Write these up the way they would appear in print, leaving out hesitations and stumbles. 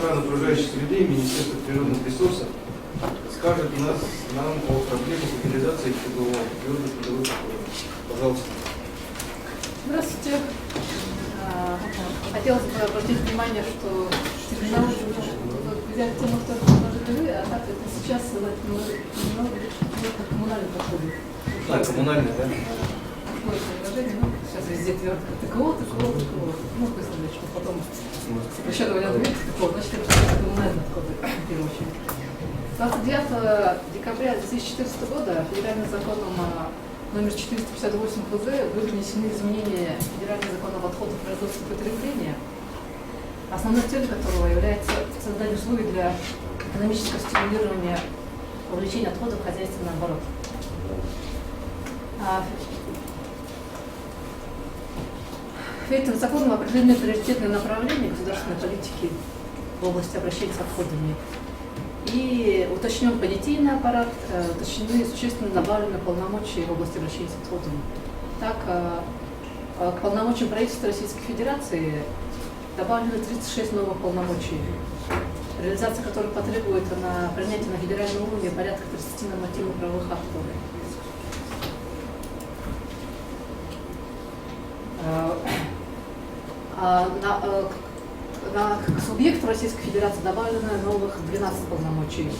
охраны окружающей среды и Министерства природных ресурсов скажет нам о проблемах утилизации твердых трудовых отходов. Пожалуйста. Здравствуйте. Хотелось бы обратить внимание, что взять тему, что вы, а так это сейчас немного коммунальный подходит. Да, коммунальный, да? Такое предложение, ну, сейчас везде твердо ТКО. Ну, в смысле, что потом сокращенно вариант ТКО, значит, это коммунальный подход, в первую очередь. 29 декабря 2014 года федеральным законом номер 458 ФЗ были внесены изменения в федеральный закон об отходах производства и потребления, основной целью которого является создание условий для экономического стимулирования вовлечения отходов в хозяйственный оборот. Этим законом определены приоритетные направления государственной политики в области обращения с отходами. И уточнен понятийный аппарат, уточнены существенно добавлены полномочия в области обращения с отходами. Так, к полномочиям правительства Российской Федерации добавлено 36 новых полномочий, реализация которых потребует на принятие на федеральном уровне порядка 30 нормативно-правовых актов. К субъекту Российской Федерации добавлено новых 12 полномочий.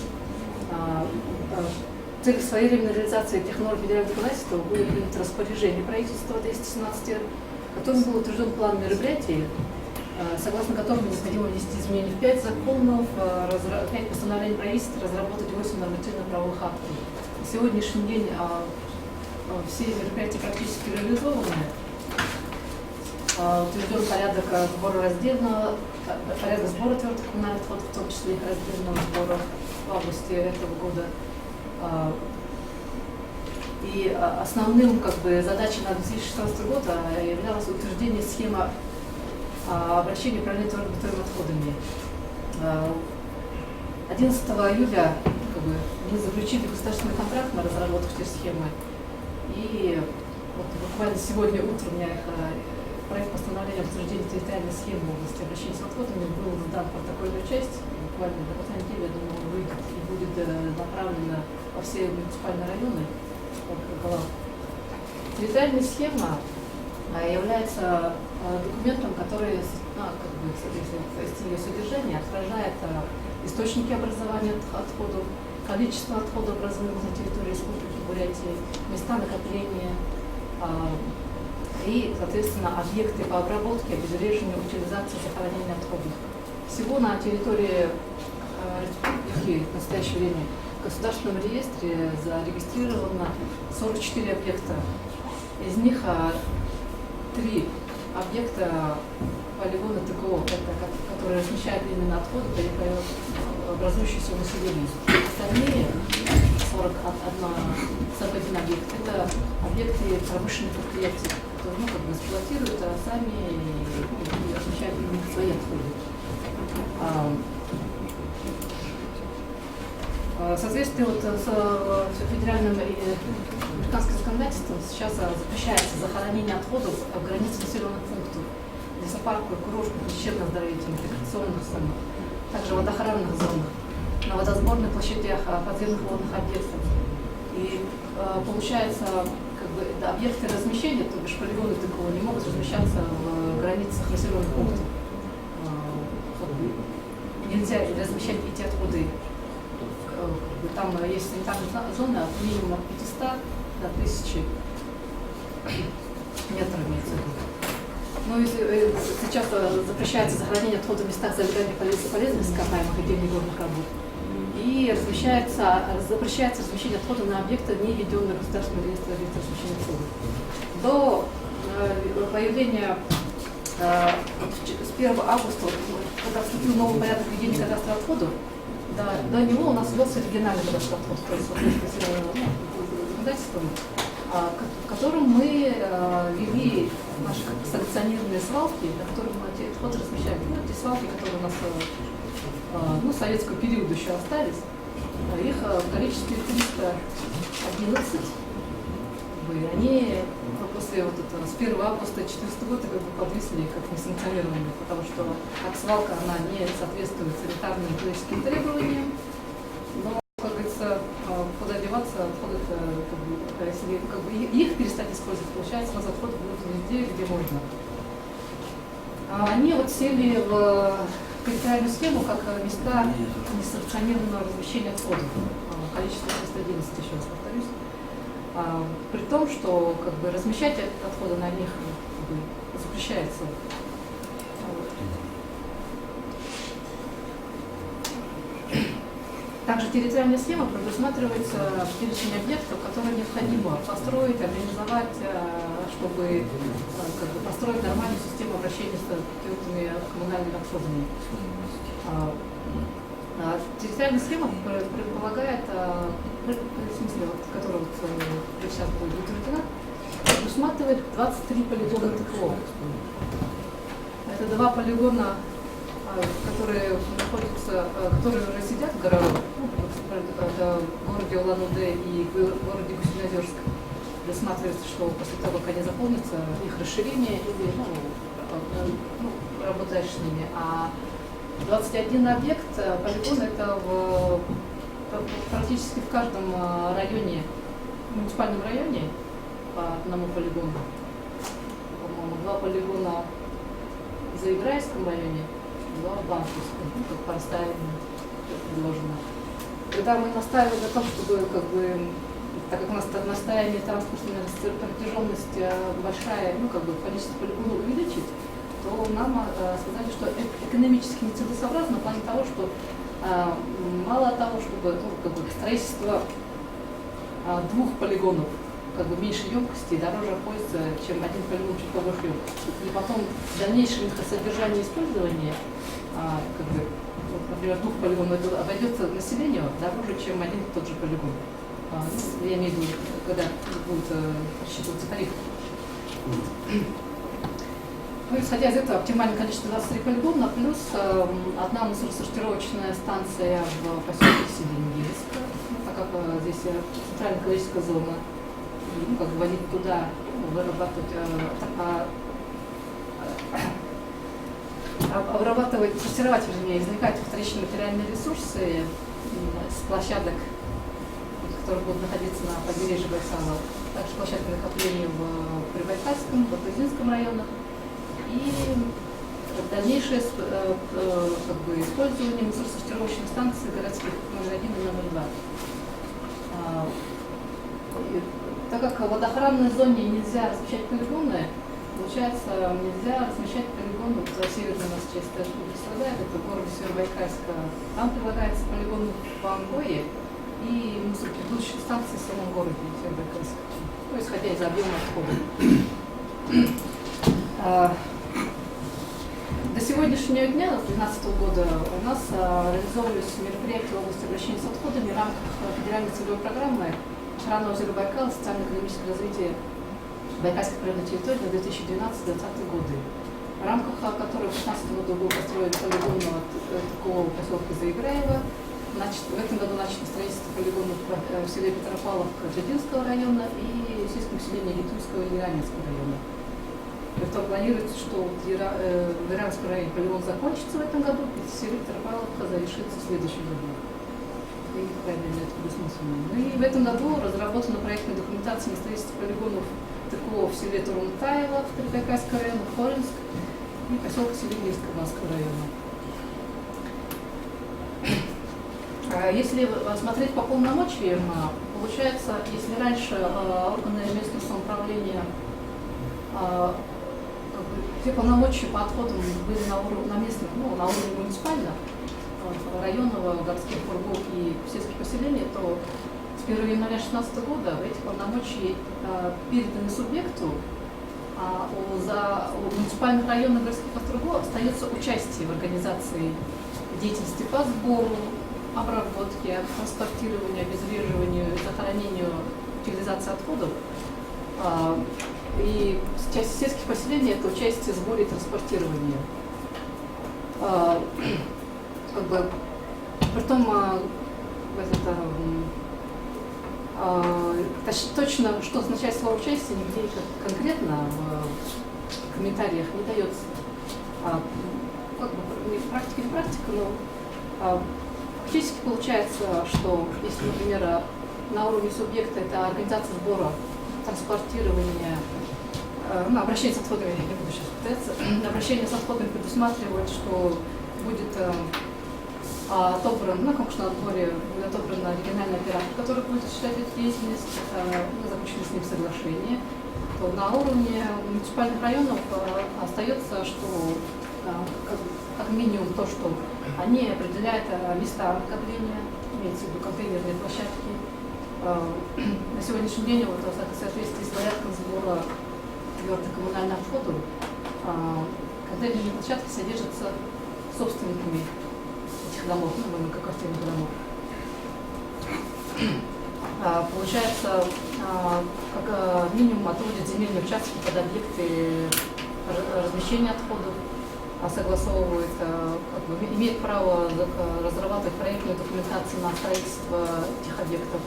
Цель своевременной реализации этих норм федерального законодательства будет принято распоряжение правительства 217, которым был утвержден план мероприятий, согласно которому необходимо внести изменения в 5 законов, 5 постановлений правительства, разработать 8 нормативно-правовых актов. На сегодняшний день все мероприятия практически реализованы. Утвержден порядок сбора раздельного, порядок сбора твердых коммунальных отходов, в том числе их раздельного сбора в августе этого года. И основным задачей на 2016 год являлось утверждение схемы обращения и управления твердыми бытовыми отходами. 11 июля мы заключили государственный контракт на разработку этой схемы. И вот буквально сегодня утром проект постановления об утверждении территориальной схемы в области обращения с отходами был сдан в протокольную часть. Буквально до конца недели, я думаю, он выйдет и будет направлена во все муниципальные районы. Территориальная схема является документом, который, если ее содержание, отражает источники образования отходов, количество отходов, образуемых на территории Республики Бурятия, места накопления, и, соответственно, объекты по обработке, обезвреживанию, утилизации, захоронению отходов. Всего на территории республики в настоящее время в государственном реестре зарегистрировано 44 объекта. Из них 3 объекта полигона ТКО, которые размещают именно отходы, образующиеся у населения. Остальные 41 объект – это объекты промышленных предприятий, которые эксплуатируют, а сами размещают именно свои отходы. В соответствии с федеральным и американским законодательством сейчас запрещается захоронение отходов в границах населенных пунктов, лесопарковых, курортных, лечебно-оздоровительных, рекреационных зонах, также водоохранных зонах, на водосборных площадях подземных водных объектов. И получается, объекты размещения, то бишь полигоны ТКО, не могут размещаться в границах населенных пунктов. Нельзя размещать эти отходы. Там есть санитарная зона от минимума 500 до 1000 метров имеется в виду. Ну, сейчас запрещается захоронение отходов в местах залегания полезных ископаемых и горных работ. И запрещается размещение отходов на объектах, не введенных в государственный реестр размещения отходов. До появления с 1 августа, когда вступил новый порядок ведения кадастра отходов, до него у нас ввелся региональный кадастр отходов, то есть законодательством, в котором мы ввели наши санкционированные свалки, на которых мы эти отходы размещаем. Эти свалки, которые у нас с советского периода еще остались, их в количестве 311. они после вот этого, с 1 августа 2014 года как бы подвисли как несанкционированные, потому что как свалка она не соответствует санитарным и экологическим требованиям, но, как говорится, куда деваться, отходы, как бы, если как бы, их перестать использовать, получается, у нас отходы будут везде, где можно. Они вот сели в территориальную схему как места несанкционированного размещения отходов. Количество 311, еще раз повторюсь. При том, что как бы, размещать отходы на них как бы, запрещается. Также территориальная схема предусматривается перечень объектов, которые необходимо построить, организовать, чтобы как бы, построить нормальную систему обращения с твердыми коммунальными отходами. Территориальная схема предполагает, в смысле, вот, которая вот, сейчас будет утверждена, предусматривает 23 полигона ТКО. Это 2 полигона, которые находятся, которые уже сидят в городах, это в городе Улан-Удэ и в городе Гусинозерск. Рассматривается, что после того, как они заполнятся, их расширение или работаешь с ними. А 21 объект полигона это практически в каждом районе, муниципальном районе по одному полигону. По-моему, 2 полигона в Заиграйском районе, 2 в Банковском, как по расстоянию предложено. Когда мы настаивали на том, чтобы, как бы, так как у нас настаивание транспортная протяженность большая, как бы количество полигонов увеличить, то нам сказали, что экономически нецелесообразно в плане того, что мало того, чтобы как бы, строительство 2 полигонов как бы меньше емкости, дороже обходится, чем 1 полигон чуть побольше емкости. И потом в дальнейшем их содержание и использование, как бы, вот, например, 2 полигонов это обойдется населению дороже, чем 1 и тот же полигон. Я имею в виду, когда будет рассчитываться тариф. Ну, исходя из этого, оптимальное количество 23 полигона, плюс одна мусоросортировочная станция в поселке Селенгельск, так как здесь центральная экологическая зона, и, как бы водить туда, обрабатывать, сортировать, вернее, извлекать вторичные материальные ресурсы с площадок, которые будут находиться на побережье Байкала, также площадки накопления в Прибайкальском, в Бакузинском районах, и дальнейшее как бы, использование мусоросортировочных станций городских номер 1 и номер 2. Так как в водоохранной зоне нельзя размещать полигоны, получается, нельзя размещать полигоны в северной у нас часть страдает, это в городе Северобайкальска. Там прилагается полигон в Ангое и мусоросборочные станции в самом городе Северобайкальска, ну, исходя из объема отходов. До сегодняшнего дня, с 2012 года, у нас реализовывались мероприятия в области обращения с отходами в рамках федеральной целевой программы «Охрана озера Байкала. Социально-экономическое развитие Байкальской природной территории на 2012-2020 годы», в рамках которой в 2015 году был построен полигон такого поселка Заиграева. В этом году начато строительство полигонов в селе Петропавловка Джадинского района и сельском селении Литвинского и Иранинского района. Притом планируется, что в Иранском районе полигон закончится в этом году, и в селе Петропавловка завершится в следующем году. И правильно это предусмотрено. Ну и в этом году разработана проектная документация на строительство полигонов ТКО в селе Турунтаево, в Прибайкальском районе, Хоринск и поселка Селегинского Банского района. Если смотреть по полномочиям, получается, если раньше органы местного самоуправления все полномочия по отходам были на местных, на уровне муниципальных, районного, городских округов и сельских поселений, то с 1 января 2016 года эти полномочия переданы субъекту, а у муниципальных районных городских округов остается участие в организации деятельности по сбору, обработке, транспортированию, обезвреживанию, захоронению, утилизации отходов. И часть сельских поселений – это участие в сборе и транспортировании. Как бы, притом, Точно, что означает слово участие, нигде конкретно в комментариях не дается. Как бы практика не практика, но фактически получается, что если, например, на уровне субъекта это организация сбора, транспортирования, обращение с отходами, я не буду сейчас пытаться, обращение с отходами предусматривает, что будет отобран, на конкурсном отборе будет отобран региональный оператор, который будет осуществлять эту деятельность, заключено с ним соглашение, то на уровне муниципальных районов остается, что как минимум то, что они определяют места накопления, имеется в виду контейнерные площадки. На сегодняшний день вот, в соответствии с порядком сбора твердых коммунальных отходов, контейнерные площадки содержатся собственниками этих домов, ну, многоквартирных домов. Получается, как минимум отводят земельные участки под объекты размещения отходов, согласовывает, имеет право разрабатывать проектную документацию на строительство этих объектов,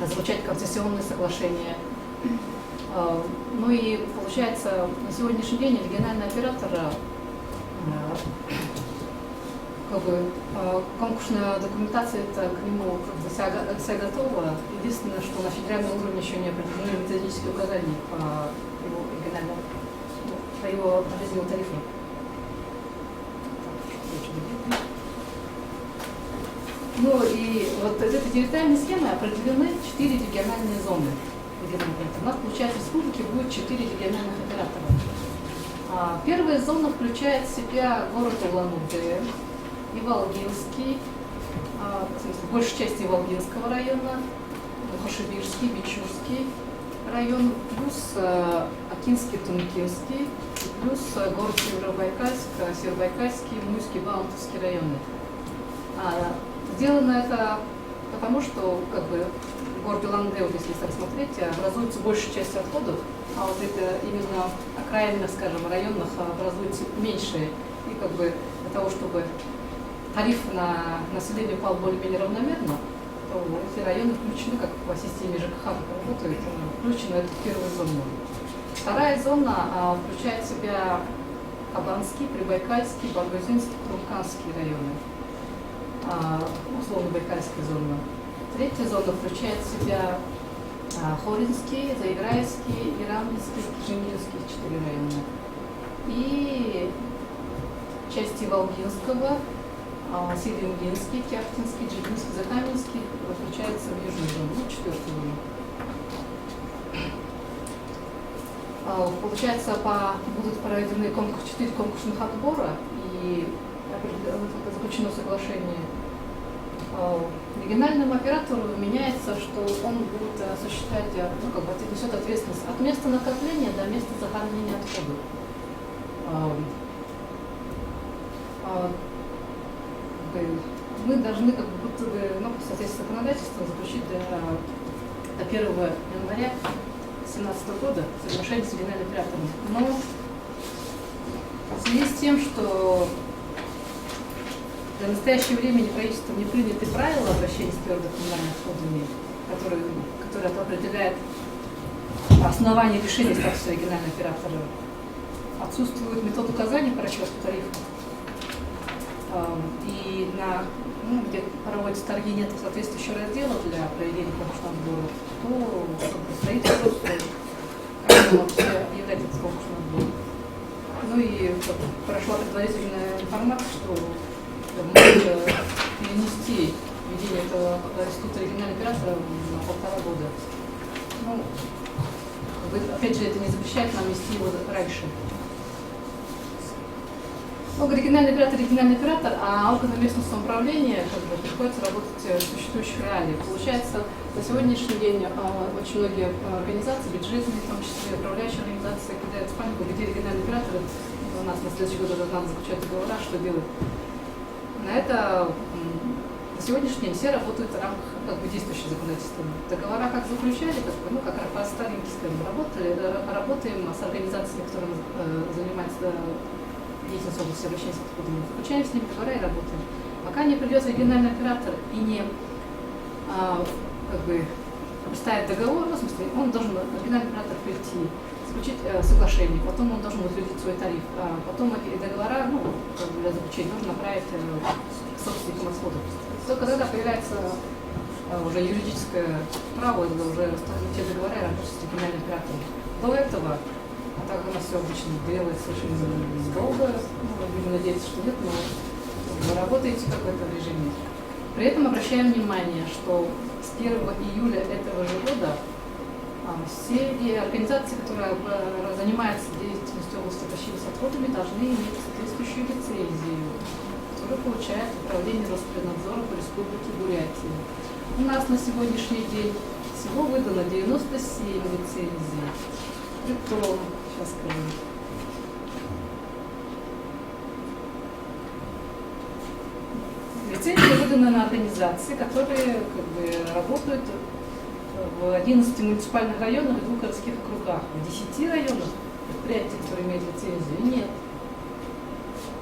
заключать концессионные соглашения. Ну и получается, на сегодняшний день региональный оператор, конкурсная документация это к нему вся готова. Единственное, что на федеральном уровне еще не определены методические указания по его региональному, по его жизненному тарифу. Ну и вот из этой территориальной схемы определены 4 региональные зоны. У нас, получается, в республике будет 4 региональных оператора. Первая зона включает в себя город Улан-Удэ, Иволгинский, в смысле, большей части Иволгинского района, Хошибирский, Бичурский район, плюс Акинский, Тункинский, плюс город Северобайкальск, Северобайкальский, Муйский, Баунтовский районы. Сделано это потому, что в городе Улан-Удэ, вот если так смотреть, образуется большая часть отходов, а вот это именно окраинных, скажем, районах образуется меньше. И для того, чтобы тариф на население упал более-менее равномерно, то эти районы включены, как по системе ЖКХ работают, включены в первую зону. Вторая зона включает в себя Кабанский, Прибайкальский, Баргузинский, Крумканский районы, условно-байкальская зона. Третья зона включает в себя Хоринский, Заиграйский, Ираминский, Кижининский, 4 района. И части Волгинского, Силимгинский, Кяхтинский, Джигинский, Закаменский включаются в южную зону, 4-ю зону. Получается, будут проведены 4 конкурсных отбора и заключено соглашение. Региональному оператору меняется, что он будет осуществлять, несет ответственность от места накопления до места захоронения отходов. Мы должны в соответствии с законодательством заключить до 1 января 2017 года соглашение с региональным оператором. Но в связи с тем, что до настоящего времени правительством не приняты правила обращения с твердыми коммунальными отходами, которые определяют основание решения статуса регионального оператора. Отсутствует метод указаний по расчету тарифа. И где проводятся торги, нет соответствующего раздела для проведения конкурсного отбора, то стоит вопрос, как все объявлять этот конкурсный отбор. Ну и прошла предварительная информация, что может перенести введение этого института регионального оператора на 1,5 года. Опять же, это не запрещает нам вести его раньше. Региональный оператор, а органы местного самоуправления приходится работать в существующих реалиях. Получается, на сегодняшний день очень многие организации, бюджетные, в том числе управляющие организации, кидают в панику, где региональные операторы у нас на следующий год надо заключать договора, что делать. На это на сегодняшний день все работают в рамках действующего законодательства. Договора как заключали, как по старинке, скажем, работаем с организациями, которые занимаются деятельность в области обращения с отходами, заключаем с ними договора и работаем. Пока не придет региональный оператор и не как бы представить договор, ну, в смысле, он должен, генеральный оператор, прийти, заключить соглашение, потом он должен утвердить свой тариф, а потом эти договора, ну, как бы для заключения, нужно направить к собственникам отходов. Только тогда появляется уже юридическое право, это уже те договора работать с генеральным оператором. До этого, а так у нас все обычно делается очень долго, ну, будем надеяться, что нет, но вы работаете в каком-то режиме. При этом обращаем внимание, что с 1 июля этого же года все организации, которые занимаются деятельностью в области обращения с отходами, должны иметь соответствующую лицензию, которую получает Управление Роспреднадзора по Республике Бурятия. У нас на сегодняшний день всего выдано 97 лицензий. Притом, сейчас скажу. Лицензии выданы на организации, которые как бы работают в 11 муниципальных районах и 2 городских округах. В 10 районах предприятий, которые имеют лицензию, нет.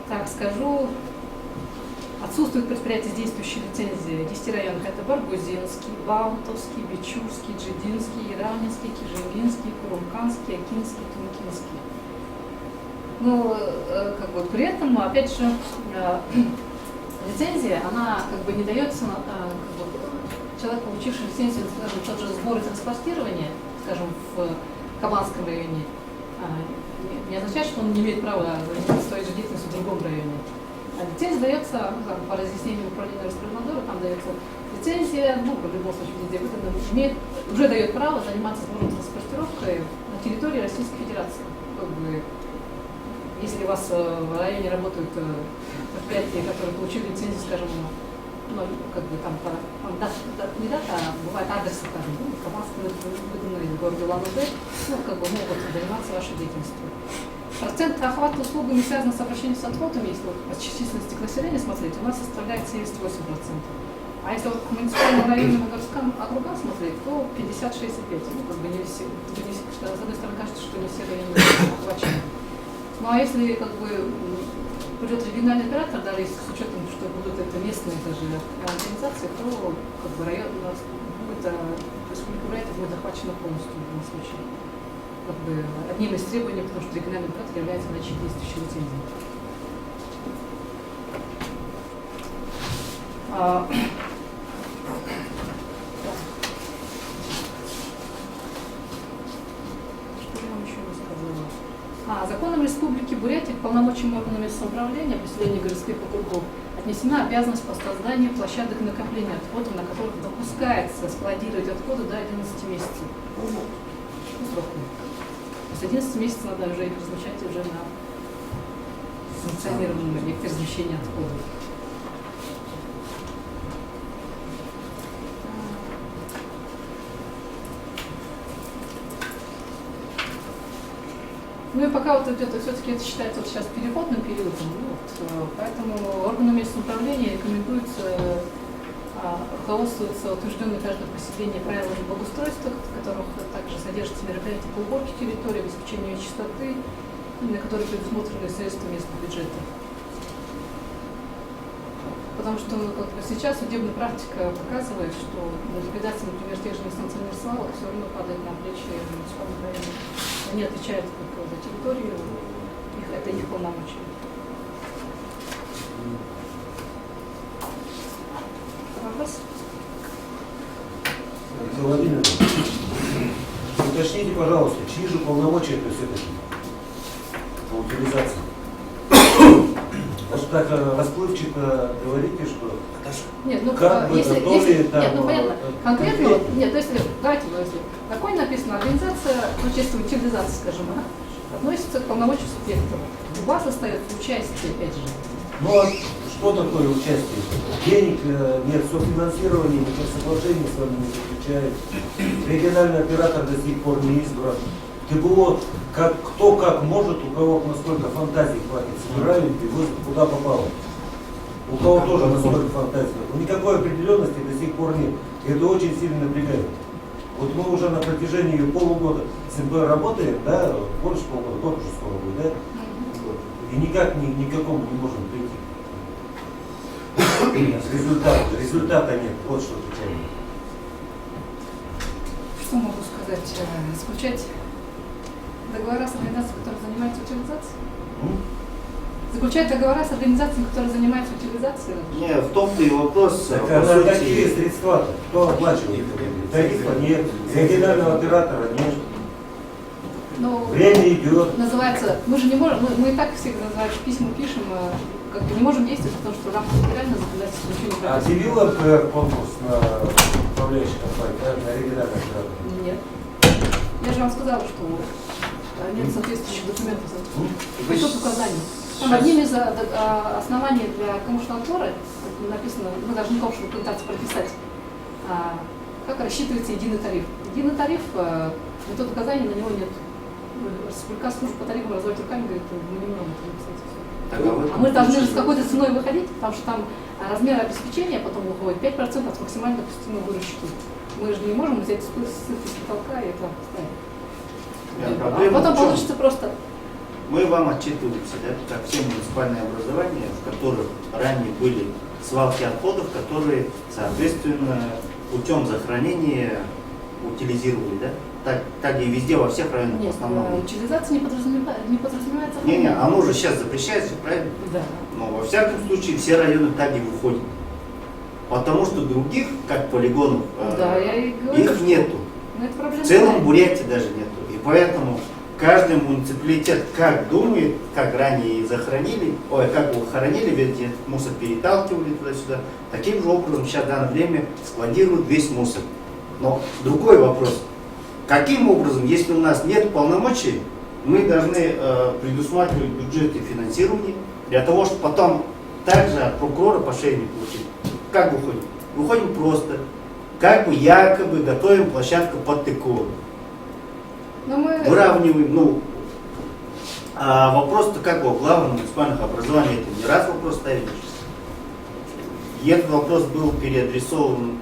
Так скажу, отсутствуют предприятия с действующей лицензией в 10 районах. Это Баргузинский, Баунтовский, Бичурский, Джидинский, Яравнинский, Кижингинский, Курумканский, Акинский, Тумкинский. Но как бы, при этом, опять же, лицензия, она как бы не дается как бы, человеку, получившему лицензию, скажем, тот же сбор и транспортирование, скажем, в Кабанском районе, не означает, что он не имеет права заниматься той же деятельностью в другом районе. Лицензия дается, по разъяснению Управления Роспреднадзора, там дается лицензия, ну, в любом случае, везде выдана, уже дает право заниматься сбором и транспортировкой на территории Российской Федерации. Как бы, если у вас в районе работают предприятия, которые получили лицензию, скажем, ну, как бы там, не дата, а бывает адресы, скажем, ну, в Кабанском выдано или в городе Улан-Удэ, ну, как бы могут заниматься вашей деятельностью. Процент охвата услугами, связанных с обращением с отходами, если вот по численности населения смотреть, у нас составляет 78%. А если вот к муниципальным районам и городским округам смотреть, то 50-65%. Ну, как бы не все, с одной стороны, кажется, что не все районы охвачены. Ну, а если как бы придет региональный оператор, даже если с учетом, что будут это местные даже организации, то как бы район у нас будет, Республика Бурятия будет охвачена полностью в любом случае. Как бы одним из требований, потому что региональный оператор является наличие действующей лицензии. Что я вам еще рассказала? Законом Республики Бурятия к полномочиям органами самоуправления поселения городских округов отнесена обязанность по созданию площадок накопления отходов, на которых допускается складировать отходы до 11 месяцев. Ну, сроком. С 11 месяцев надо уже их размещать уже на санкционированном объекте размещения отходов. Ну и пока вот это все-таки это считается вот сейчас переходным периодом, вот, поэтому органам местного управления рекомендуется руководствоваться утвержденной каждое поселение правилами благоустройства, в которых также содержатся мероприятия по уборке территории, обеспечению чистоты, на которые предусмотрены средства местного бюджета. Потому что вот, сейчас судебная практика показывает, что ликвидация, например, тех же несанкционированных свалок все равно падает на плечи муниципальных районов. Они отвечают за территорию, это их полномочия. Вопрос? Владимир, уточните, пожалуйста, чьи же полномочия это все-таки по утилизации? Вот так расплывчато говорите, что нет, ну, как бы если, готовили там... Нет, ну понятно. Конкретно, вот, нет, то есть, давайте, если такой написано, организация, ну, чисто утилизации, скажем, относится к полномочию субъекта. У вас остается участие, опять же. Ну а что такое участие? Денег нет, софинансирования, никаких соглашений с вами не заключает. Региональный оператор до сих пор не избран. ТБО, кто как может, у кого насколько фантазии хватит, собирают и возят куда попало. У кого тоже насколько фантазии. Но никакой определенности до сих пор нет. И это очень сильно напрягает. Вот мы уже на протяжении полугода с МП работаем, да, больше полгода, год уже скоро будет, да? Вот. И никак ни к какому не можем прийти. Результата нет, вот что печально. Что могу сказать? Заключать договора с организацией, которая занимается утилизацией? Заключать договора с организациями, которые занимаются утилизацией? Не, в том-то и вопрос. Так, по а сути, какие средства? Кто оплачивает? Тарифа нет, регионального оператора нет. Ну, Время идет. называется, мы же не можем, мы и так всегда называем, письма пишем, как бы не можем действовать, потому что в рамках федерального законодательства ничего не прописано. Объявила конкурс на управляющий компанию, да, на региональный оператор? Нет. Я же вам сказала, что нет соответствующих документов. Тут указаний. Там одним из оснований для коммуштранспорта написано, мы должны в общей документации прописать, как рассчитывается единый тариф. Единый тариф, метод указания, на него нет. Республиканская служба по тарифам разводит руками, говорит, мы не можем это написать. так, А мы должны же с какой-то ценой выходить, потому что там размер обеспечения потом выходит 5% от максимально допустимой выручки. Мы же не можем взять ссылки с потолка и это ставить. Нет, А проблема потом в чем? получится просто. Мы вам отчитываемся, да, как все муниципальные образования, в которых ранее были свалки отходов, которые, соответственно, путем захоронения утилизировали, да? Так и везде, во всех районах в Нет, основном. утилизация не подразумевается. Не, оно же сейчас запрещается, правильно? Да. Но во всяком случае все районы так и выходят. Потому что других, как полигонов, Да, я и говорю, их что- нету. Ну, это проблема. В целом Бурятии даже нету. И поэтому каждый муниципалитет как думает, как ранее захоронили, как его хоронили, ведь этот мусор переталкивали туда-сюда, таким же образом сейчас в данное время складируют весь мусор. Но другой вопрос. Каким образом, если у нас нет полномочий, мы должны предусматривать бюджет и финансирование для того, чтобы потом также от прокурора по шее не получить? Как выходим? Выходим просто. Как бы якобы готовим площадку под ТКО. Но мы... Выравниваем, а вопрос-то как бы главного муниципальных образований, это не раз вопрос ставили. И этот вопрос был переадресован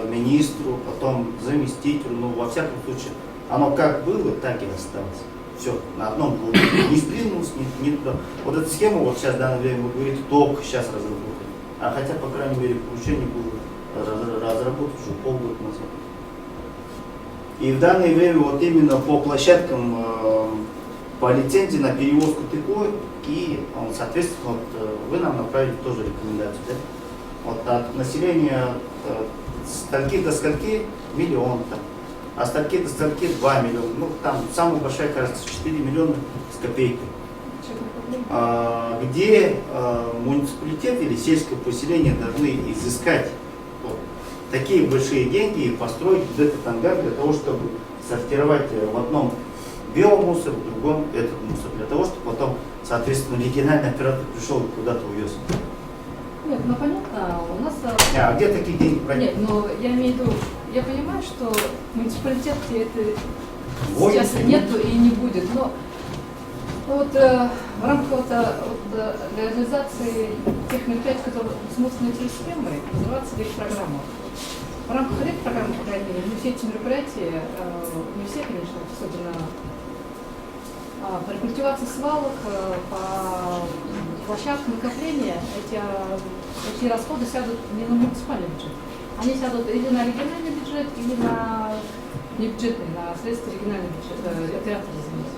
министру, потом заместителю, во всяком случае, оно как было, так и осталось. Все, на одном уровне. Не сдвинулось, не туда. Вот эту схему вот сейчас в данное время, вы говорите, только сейчас разработали. А хотя, по крайней мере, поручение было разработать уже полгода назад. И в данное время вот именно по площадкам, по лицензии на перевозку ТКО, и, соответственно, вот, вы нам направили тоже рекомендацию, да? Вот от населения с стольки до скольки миллион, там, а стольки до стольки 2 миллиона. Там самая большая, кажется, 4 миллиона с копейкой. Где муниципалитет или сельское поселение должны изыскать вот такие большие деньги и построить вот этот ангар для того, чтобы сортировать в одном биомусор, в другом этот мусор, для того, чтобы потом, соответственно, региональный оператор пришел и куда-то увез. Нет, ну понятно, у нас... А где такие деньги брать? Нет, но я имею в виду, я понимаю, что в муниципалитете это Вводится, сейчас нету и не будет, но вот в рамках реализации тех мероприятий, которые смысленной системой, называется рейд-программа. В рамках рейд-программы, по крайней мере, не все эти мероприятия, не все, конечно, особенно по рекультивации свалок, по площадкам накопления, эти расходы сядут не на муниципальный бюджет. Они сядут или на региональный бюджет, или на небюджетный, на средства регионального бюджета, оператора, извините.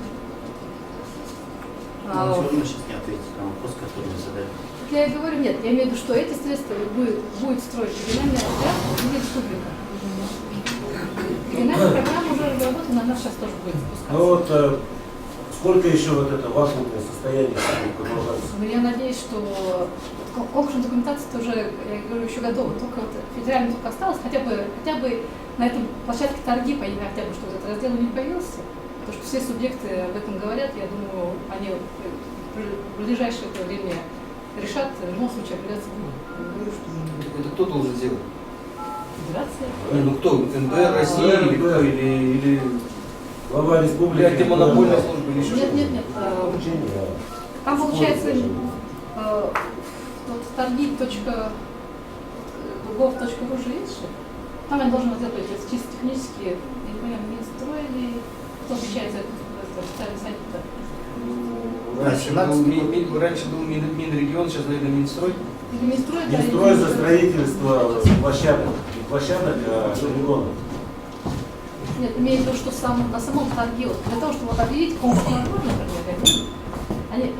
Все равно сейчас не ответите на вопрос, который вы задали. Я и говорю, нет, я имею в виду, что эти средства будет строить региональный оператор или республика. Региональная программа уже разработана, она сейчас тоже будет запускаться. Ну вот сколько еще вот это вакуумное состояние будет продолжаться? Но я надеюсь, что конкурсная документация уже, я говорю, еще готова. Только вот федеральный только осталось, хотя бы на этом площадке торги, хотя бы, что этот раздел не появился. Потому что все субъекты об этом говорят, я думаю, они в ближайшее время решат, в любом случае апелляции будет. Я говорю, что Это кто должен сделать? федерация. Ну кто? НДР России или кто? Или Глава республики. или антимонопольная служба или еще Нет, что-то? нет. Поручение, Там получается вот торги.gov.ру же есть же? Там они должны сделать это чисто технически, я не понимаю, Минстрой или кто отвечает за это официальный сайт? Раньше был Минрегион, сейчас, наверное, Минстрой. Или Минстрой? да, Минстрой или за строительство площадок для полигонов. Нет, имею в виду, что на самом торге, вот, для того, чтобы объявить конкурс на отбор, например, они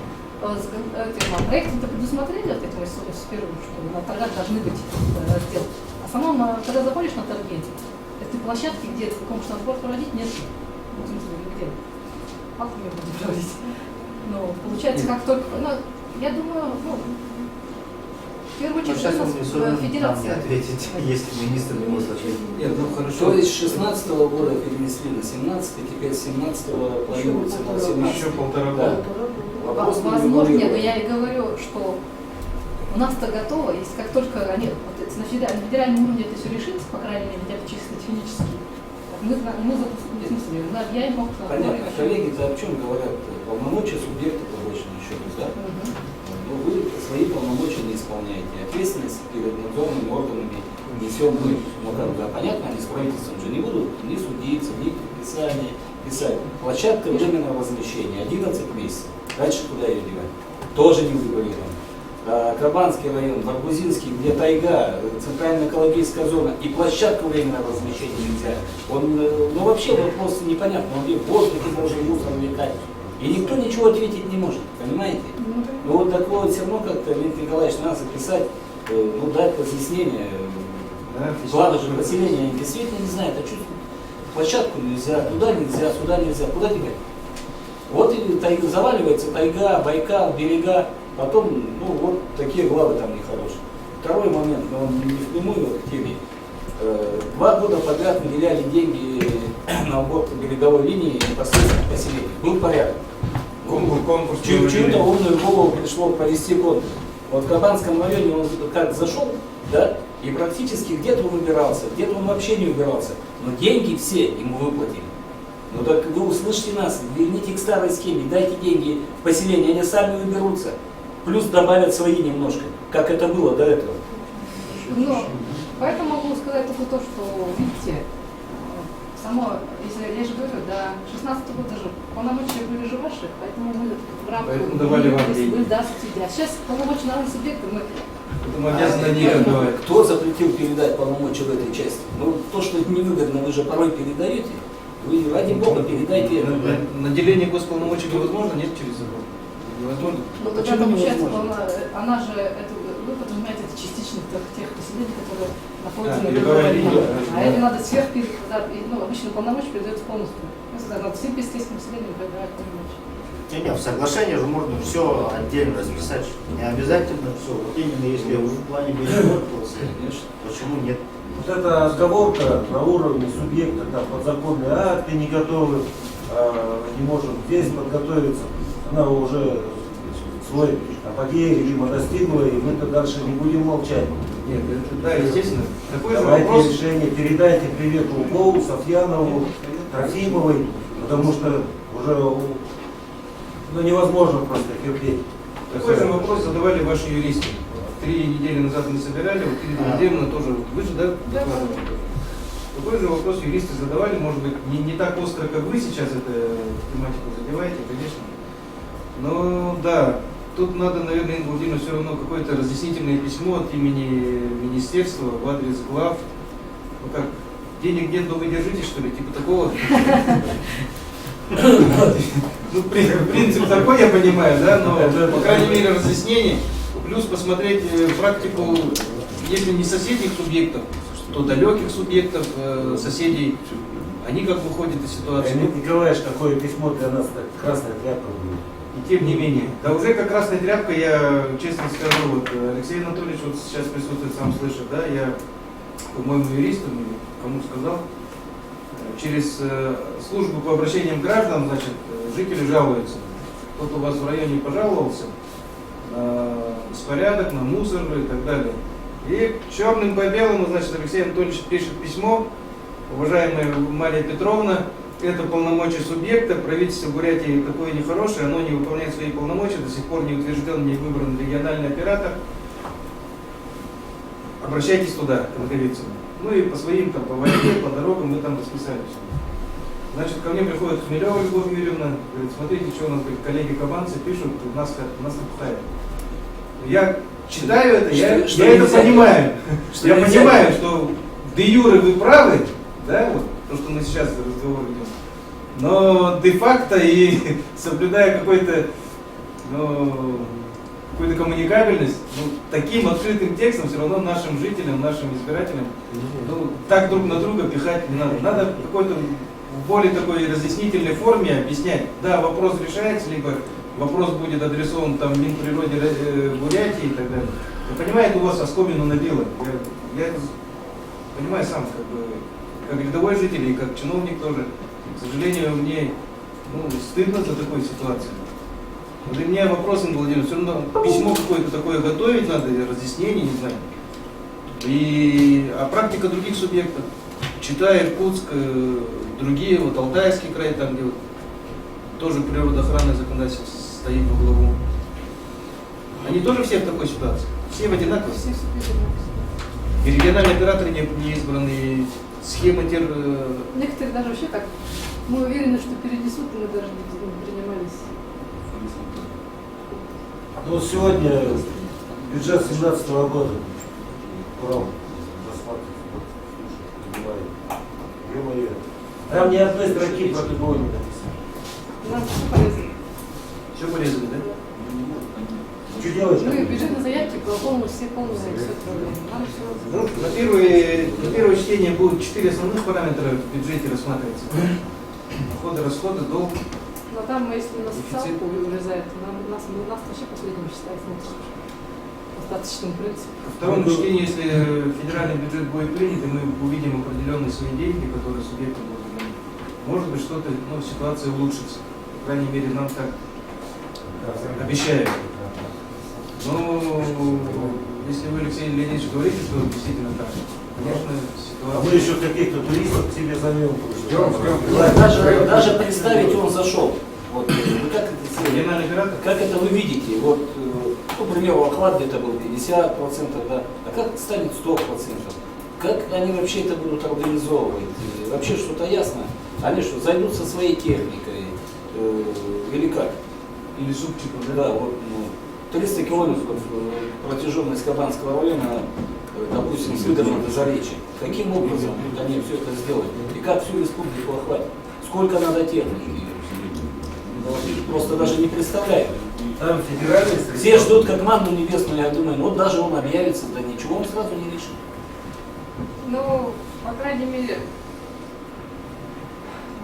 проекты-то предусмотрели от этого сферу, что на торгах должны быть раздел. А самом, когда заходишь на торги, этой площадки, где конкурсный отбор проводить, нет. В смысле, где? Палками будем проводить. Но получается, как только. Ну, я думаю, в первую очередь, Сейчас у он нас мне все равно не федерация. ответить, если министр не может ответить. Нет, ну хорошо. То есть с 16 года перенесли на 17, теперь с 17 планируется на 17. Еще полтора Да. года. Вопрос не Возможно, нет, но регулируем. я и говорю, что у нас-то готово, если как только они на федеральном уровне это все решится, по крайней мере, хотя бы чисто технически, мы запустим, в смысле, я им мог... Понятно, коллеги-то о чем говорят? Полномочия субъекта, по большому счету, да? Но вы свои полномочия не исполняете. Ответственность перед надзорными органами несем мы. Ну, да, понятно, они с правительством же не будут ни судиться, ни предписания писать. Площадка временного размещения 11 месяцев. Дальше куда ее девать? Тоже не урегулировано. Кабанский район, Баргузинский, где тайга, центральная экологическая зона и площадка временного размещения нельзя. Ну вообще вопрос непонятно, он где в воздухе должен мусор летать. И никто ничего ответить не может, понимаете? Ну вот такое все равно как-то, Леонид Николаевич, надо записать, дать разъяснение. Да, Влада же население, они действительно не знают, а чувствуют. Площадку нельзя, туда нельзя, сюда нельзя, куда девать? Вот и заваливается тайга, Байкал, берега, потом, вот такие главы там нехорошие. Второй момент, но он не впрямую к теме. 2 года подряд выделяли деньги на уборку береговой линии непосредственно к поселению. Был порядок. Конкурс. Чью-то умную голову пришло провести конкурс. Вот в Кабанском районе он как зашел, да, и практически где-то он убирался, где-то он вообще не убирался. Но деньги все ему выплатили. Ну так вы услышьте нас, верните к старой схеме, дайте деньги в поселение, они сами уберутся. Плюс добавят свои немножко, как это было до этого. Но, поэтому могу сказать только то, что, видите, само, если я же говорю, до 16 года же полномочия были же ваши, поэтому мы в рамках... Поэтому давали вам деньги. Вы дасте, а сейчас полномочия народного субъекта мы... Мы обязаны не отдавать. Кто запретил передать полномочия в этой части? Ну, то, что это невыгодно, вы же порой передаете. Вы, ради бога, передайте это. Наделение госполномочий невозможно, нет через закон. Невозможно. Но тогда получается, она же, вы подразумеваете это частично тех поселений, которые находятся на береговой линии. А это надо обычно полномочия передается полностью. Надо всем пестейским поселениям передавать полномочия. В соглашении же можно все отдельно расписать. Не обязательно все. Вот именно если уже в плане береговой, почему нет? Вот эта отговорка на уровне субъекта, там подзаконные акты не готовы, не можем здесь подготовиться, она уже свой апогей, видимо, достигла, и мы-то дальше не будем молчать. Нет, это, да, естественно. Такой же Давайте вопрос. решение, передайте привет Лукову, Софьянову, Трофимовой, потому что уже невозможно просто терпеть. Такой же вопрос задавали ваши юристы. 3 недели назад мы собирали, вот Ирина Владимировна тоже, вы же, да? Такой же вопрос юристы задавали, может быть, не так остро, как вы сейчас эту тематику задеваете, конечно. Но да, тут надо, наверное, Ирина Владимировна, все равно какое-то разъяснительное письмо от имени министерства в адрес глав. Ну как, денег нет, но вы держите, что ли, типа такого? Ну, принцип такой, я понимаю, да, но, по крайней мере, разъяснение. Плюс посмотреть практику, если не соседних субъектов, то далеких субъектов, соседей, они как выходят из ситуации. Леонид Николаевич, какое письмо для нас, так, красная тряпка будет. И тем не менее. Да уже как красная тряпка, я честно скажу, вот Алексей Анатольевич вот сейчас присутствует, сам слышит, да, я, по-моему, юристам, кому сказал, через службу по обращениям граждан, значит, жители жалуются. Кто-то у вас в районе пожаловался на беспорядок, на мусор и так далее. И черным по белому, значит, Алексей Анатольевич пишет письмо: уважаемая Мария Петровна, это полномочия субъекта, правительство Бурятии такое нехорошее, оно не выполняет свои полномочия, до сих пор не утвержден, не выбран региональный оператор. Обращайтесь туда, к наговицам. Ну и по своим, там, по воде, по дорогам мы там расписали все. Значит, ко мне приходит Хмелева Любовь Юрьевна, говорит: смотрите, что у нас, говорит, коллеги-кабанцы пишут, нас напухает. Я читаю это, я это понимаю. Я понимаю, что де юре вы правы, да, вот, то, что мы сейчас разговор ведем. Но де-факто и соблюдая какую-то коммуникабельность, таким открытым текстом все равно нашим жителям, нашим избирателям, так друг на друга пихать не надо. Надо в какой-то в более такой разъяснительной форме объяснять. Да, вопрос решается, либо вопрос будет адресован там Минприроде Бурятии и так далее. Я понимаю, это у вас оскомину набило. Я это понимаю сам, как рядовой житель и как чиновник тоже. К сожалению, мне стыдно за такую ситуацию. Для меня вопрос, Владимир, все равно письмо какое-то такое готовить надо, разъяснение, не знаю. А практика других субъектов, читая Иркутск, другие, вот Алтайский край, там где тоже природоохранное законодательство стоит во главу. Они тоже все в такой ситуации? Все в одинаковой? Все одинаковые. И региональные операторы не избраны, и схемы Некоторые даже вообще так. Мы уверены, что перенесут, и мы даже не принимались. Ну, сегодня бюджет 2017 года. Там ни одной строки про ТГО не написано. Нам все полезно. Все порезали, да? Что делать? Мы бюджетные заявки полностью все это время. Нам все. На первое чтение будут 4 основных параметра в бюджете рассматриваться. Доходы, расходы, долг. Но там, если на социалку урезают, нас вообще последним считается достаточным принципом. Во втором чтении, если федеральный бюджет будет принят, и мы увидим определенные свои деньги, которые субъекты будут иметь, может быть, что-то, ситуация улучшится. По крайней мере, нам так обещают. Но если вы, Алексей Леонидович, говорите, что действительно так, конечно, А мы ситуация... еще каких-то туристов к себе зовем. Даже представить он зашел. Вот, вы как это Региональный оператор? Как это вы видите? Вот, к примеру, охват где-то был 50%, да, а как станет 100%? Как они вообще это будут организовывать? Вообще что-то ясно? Они что, зайдут со своей техникой? Или как? Или супчиков, да? Да, вот 300 километров протяженность Кабанского района, допустим, с Выдорна до Заречья. Каким образом будут они все это сделать? И как всю республику охватить? Сколько надо техники? Просто даже не представляю. Там федеральный Все ждут как манну небесную, я думаю, вот даже он объявится, да ничего он сразу не решит. Ну, по крайней мере,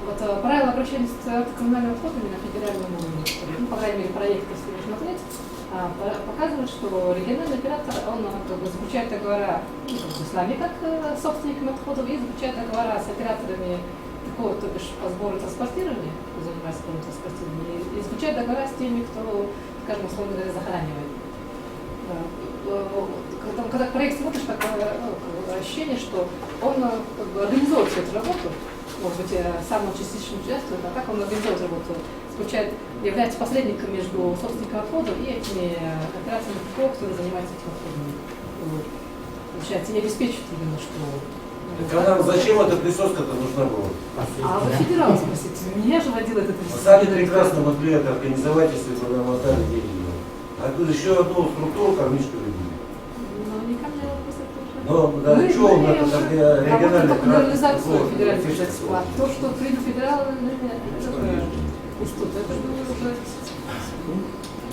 вот правила обращения с коммунальными отходами на федеральном уровне, по крайней мере, проект, если смотреть, показывают, что региональный оператор, он заключает договора с нами, как собственниками отходов, и заключает договора с операторами такого, то бишь по сбору и транспортированию, кто занимается сбором и транспортированием, и заключает договора с теми, кто, скажем, условно говоря, захоранивает. Когда проект смотришь, такое ощущение, что он организовывает всю эту работу, может быть, сам он частично участвует, а так он организовывает работу, является посредником между собственником отходов и этими операциями ТКО, которые занимаются этими отходами. Вот. Получается, не обеспечивает именно, что... Так а нам зачем эта присоска-то нужна была? А вы федерал спросите, меня же водил этот Мы сами прекрасно могли это организовать, если бы нам отдали деньги. А тут еще одну структуру кормишку любили. Ну, не ко мне вопрос это уже. Но да, что он это региональный только на реализацию вот, федерального фишка. бюджета. А то, что принял федерал, институт, это уже...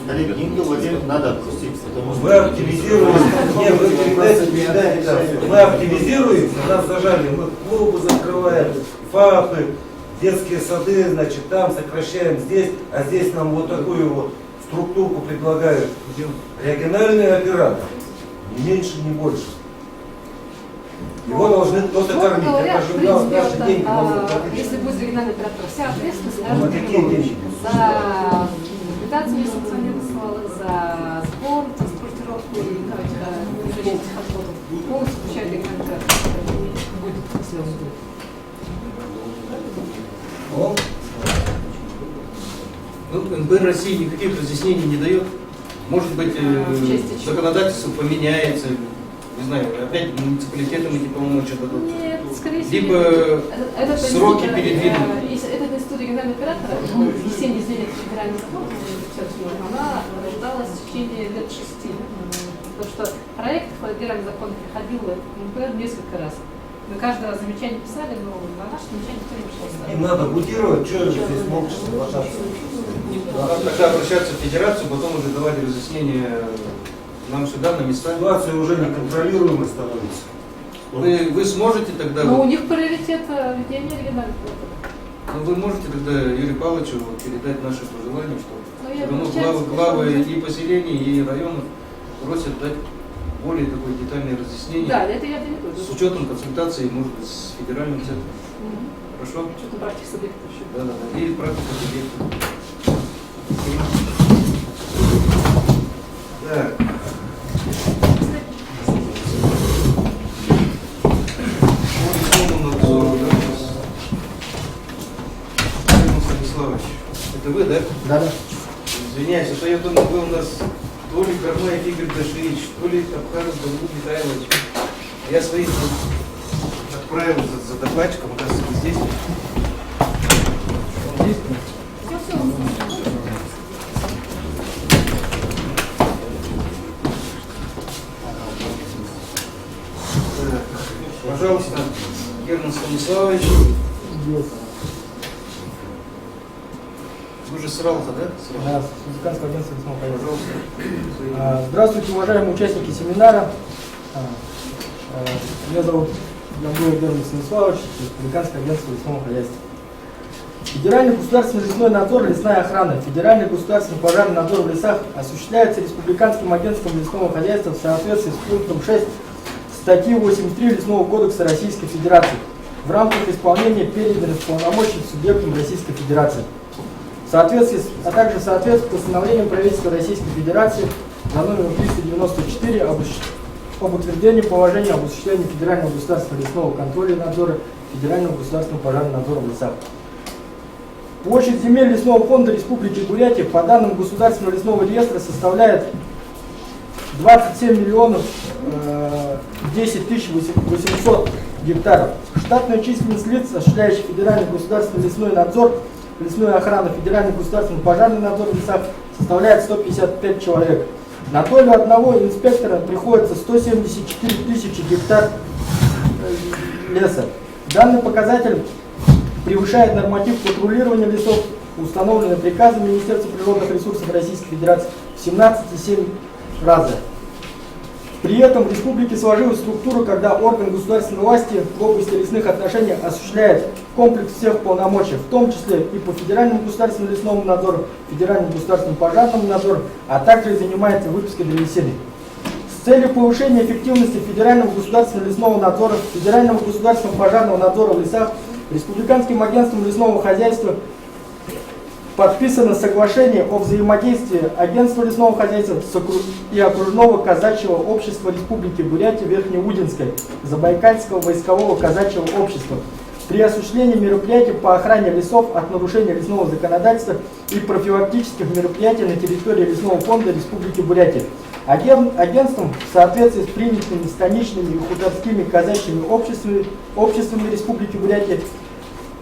Олег, Нинка Владимир надо отпустить, потому что... Мы оптимизируем, не, вы передайте, да, мы оптимизируем, нас зажали, мы клубы закрываем, ФАПы, детские сады, значит, там сокращаем здесь, а здесь нам вот такую вот структурку предлагают. Региональный оператор, ни меньше, ни больше. Его должны кто-то кормить. Говорят, Это в же у нас принципе, наши деньги должны если будет региональный оператор, вся ответственность Ну, а какие деньги? за ликвидацию несанкционированных свалок, за сбор, транспортировку и этих отходов полностью включает региональный оператор. Будет, если он будет. НБ России никаких разъяснений не дает. Может быть, В части чего? законодательство поменяется, не знаю, опять муниципалитетам эти полномочия дадут. Нет, скорее всего, Либо этот сроки институт, передвинут. Этот институт регионального оператора, внесение изменений в федеральный закон, она рождалась в течение лет 6. Потому что проект в федеральный закон приходил в МПР несколько раз. Мы каждое замечание писали, но на наше замечание никто не пришел. Им надо мутировать, что же здесь молча соглашаться? Надо тогда обращаться в федерацию, потом уже давать разъяснение нам сюда, на места. Ситуация уже неконтролируемой становится. Вы сможете тогда, Но у них приоритет ведения региональных вы можете тогда Юрию Павловичу передать наши пожелания, что Ну, я равно обращаюсь, главы и поселений, и районов просят дать более такое детальное разъяснение. Да, это я доведу. С учетом консультации, может быть, с федеральным центром. Хорошо? Что-то практик субъектов еще. Да. И практика субъекта. Так. Станиславович, это вы, да? Да. Извиняюсь, а то я думал, вы у нас то ли Кармаев Игорь Дашевич, то ли Абхазов Давуд Михайлович. Я своих отправил за докладчиком, оказывается, вы здесь. Он здесь? Так, пожалуйста, Герман Станиславович. Вы же с Ралха, да? Да, с музыкантского агентства «Лесного хозяйства». Пожалуйста. Здравствуйте, уважаемые участники семинара. Меня зовут Гамбуев Герман Станиславович, Республиканское агентство «Лесного хозяйства». Федеральный государственный лесной надзор, лесная охрана, федеральный государственный пожарный надзор в лесах осуществляется Республиканским агентством лесного хозяйства в соответствии с пунктом 6 статьи 83 Лесного кодекса Российской Федерации в рамках исполнения переданных полномочий субъектам Российской Федерации. В соответствии, а также в соответствии с постановлением правительства Российской Федерации за номером 394 об утверждении положения об осуществлении федерального государственного лесного контроля и надзора, федерального государственного пожарного надзора в лесах. Площадь земель лесного фонда Республики Бурятия по данным Государственного лесного реестра составляет 27 миллионов 10 тысяч 800 гектаров. Штатная численность лиц, осуществляющих федеральный государственный лесной надзор, лесную охрану, федеральный государственный пожарный надзор в лесах составляет 155 человек. На долю одного инспектора приходится 174 тысячи гектар леса. Данный показатель превышает норматив патрулирования лесов, установленный приказом Министерства природных ресурсов Российской Федерации в 17,7 раза. При этом в республике сложилась структура, когда орган государственной власти в области лесных отношений осуществляет комплекс всех полномочий, в том числе и по федеральному государственному лесному надзору, федеральному государственному пожарному надзору, а также и занимается выпуской древесины. С целью повышения эффективности федерального государственного лесного надзора, федерального государственного пожарного надзора в лесах, Республиканским агентством лесного хозяйства подписано соглашение о взаимодействии Агентства лесного хозяйства и окружного казачьего общества Республики Бурятия Верхнеудинской, Забайкальского войскового казачьего общества при осуществлении мероприятий по охране лесов от нарушения лесного законодательства и профилактических мероприятий на территории лесного фонда Республики Бурятия. Агентством в соответствии с принятыми станичными и хуторскими казачьими обществами Республики Бурятия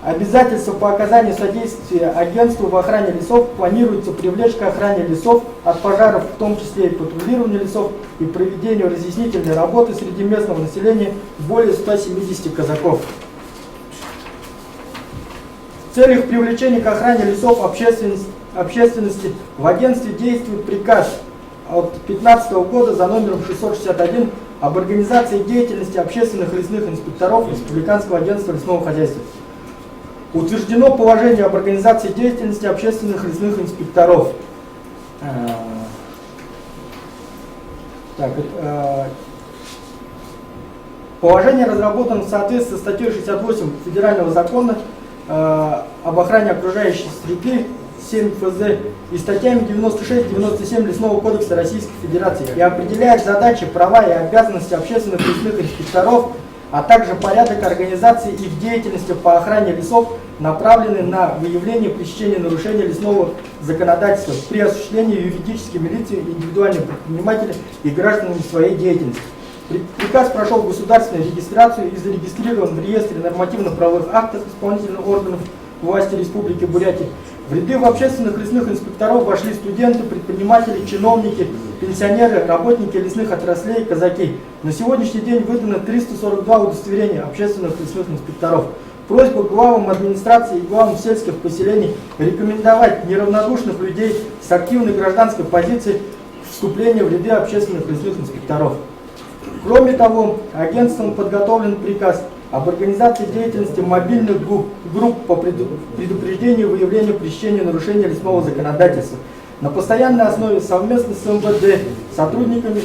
обязательства по оказанию содействия агентству в охране лесов планируется привлечь к охране лесов от пожаров, в том числе и патрулированию лесов и проведению разъяснительной работы среди местного населения более 170 казаков. В целях привлечения к охране лесов общественности в агентстве действует приказ от 2015 года за номером 661 об организации деятельности общественных лесных инспекторов Республиканского агентства лесного хозяйства. Утверждено положение об организации деятельности общественных лесных инспекторов. Положение разработано в соответствии с статьей 68 Федерального закона об охране окружающей среды 7 ФЗ и статьями 96-97 Лесного кодекса Российской Федерации и определяет задачи, права и обязанности общественных лесных инспекторов, а также порядок организации их деятельности по охране лесов, направленный на выявление пресечения нарушения лесного законодательства при осуществлении юридическими лицами, индивидуальными предпринимателями и гражданами своей деятельности. Приказ прошел государственную регистрацию и зарегистрирован в реестре нормативно-правовых актов исполнительных органов власти Республики Бурятия. В ряды общественных лесных инспекторов вошли студенты, предприниматели, чиновники, пенсионеры, работники лесных отраслей, казаки. На сегодняшний день выдано 342 удостоверения общественных лесных инспекторов. Просьба главам администрации и главам сельских поселений рекомендовать неравнодушных людей с активной гражданской позицией вступления в ряды общественных лесных инспекторов. Кроме того, агентством подготовлен приказ об организации деятельности мобильных групп по предупреждению и выявлению пресечения нарушения лесного законодательства. На постоянной основе совместно с МВД, сотрудниками,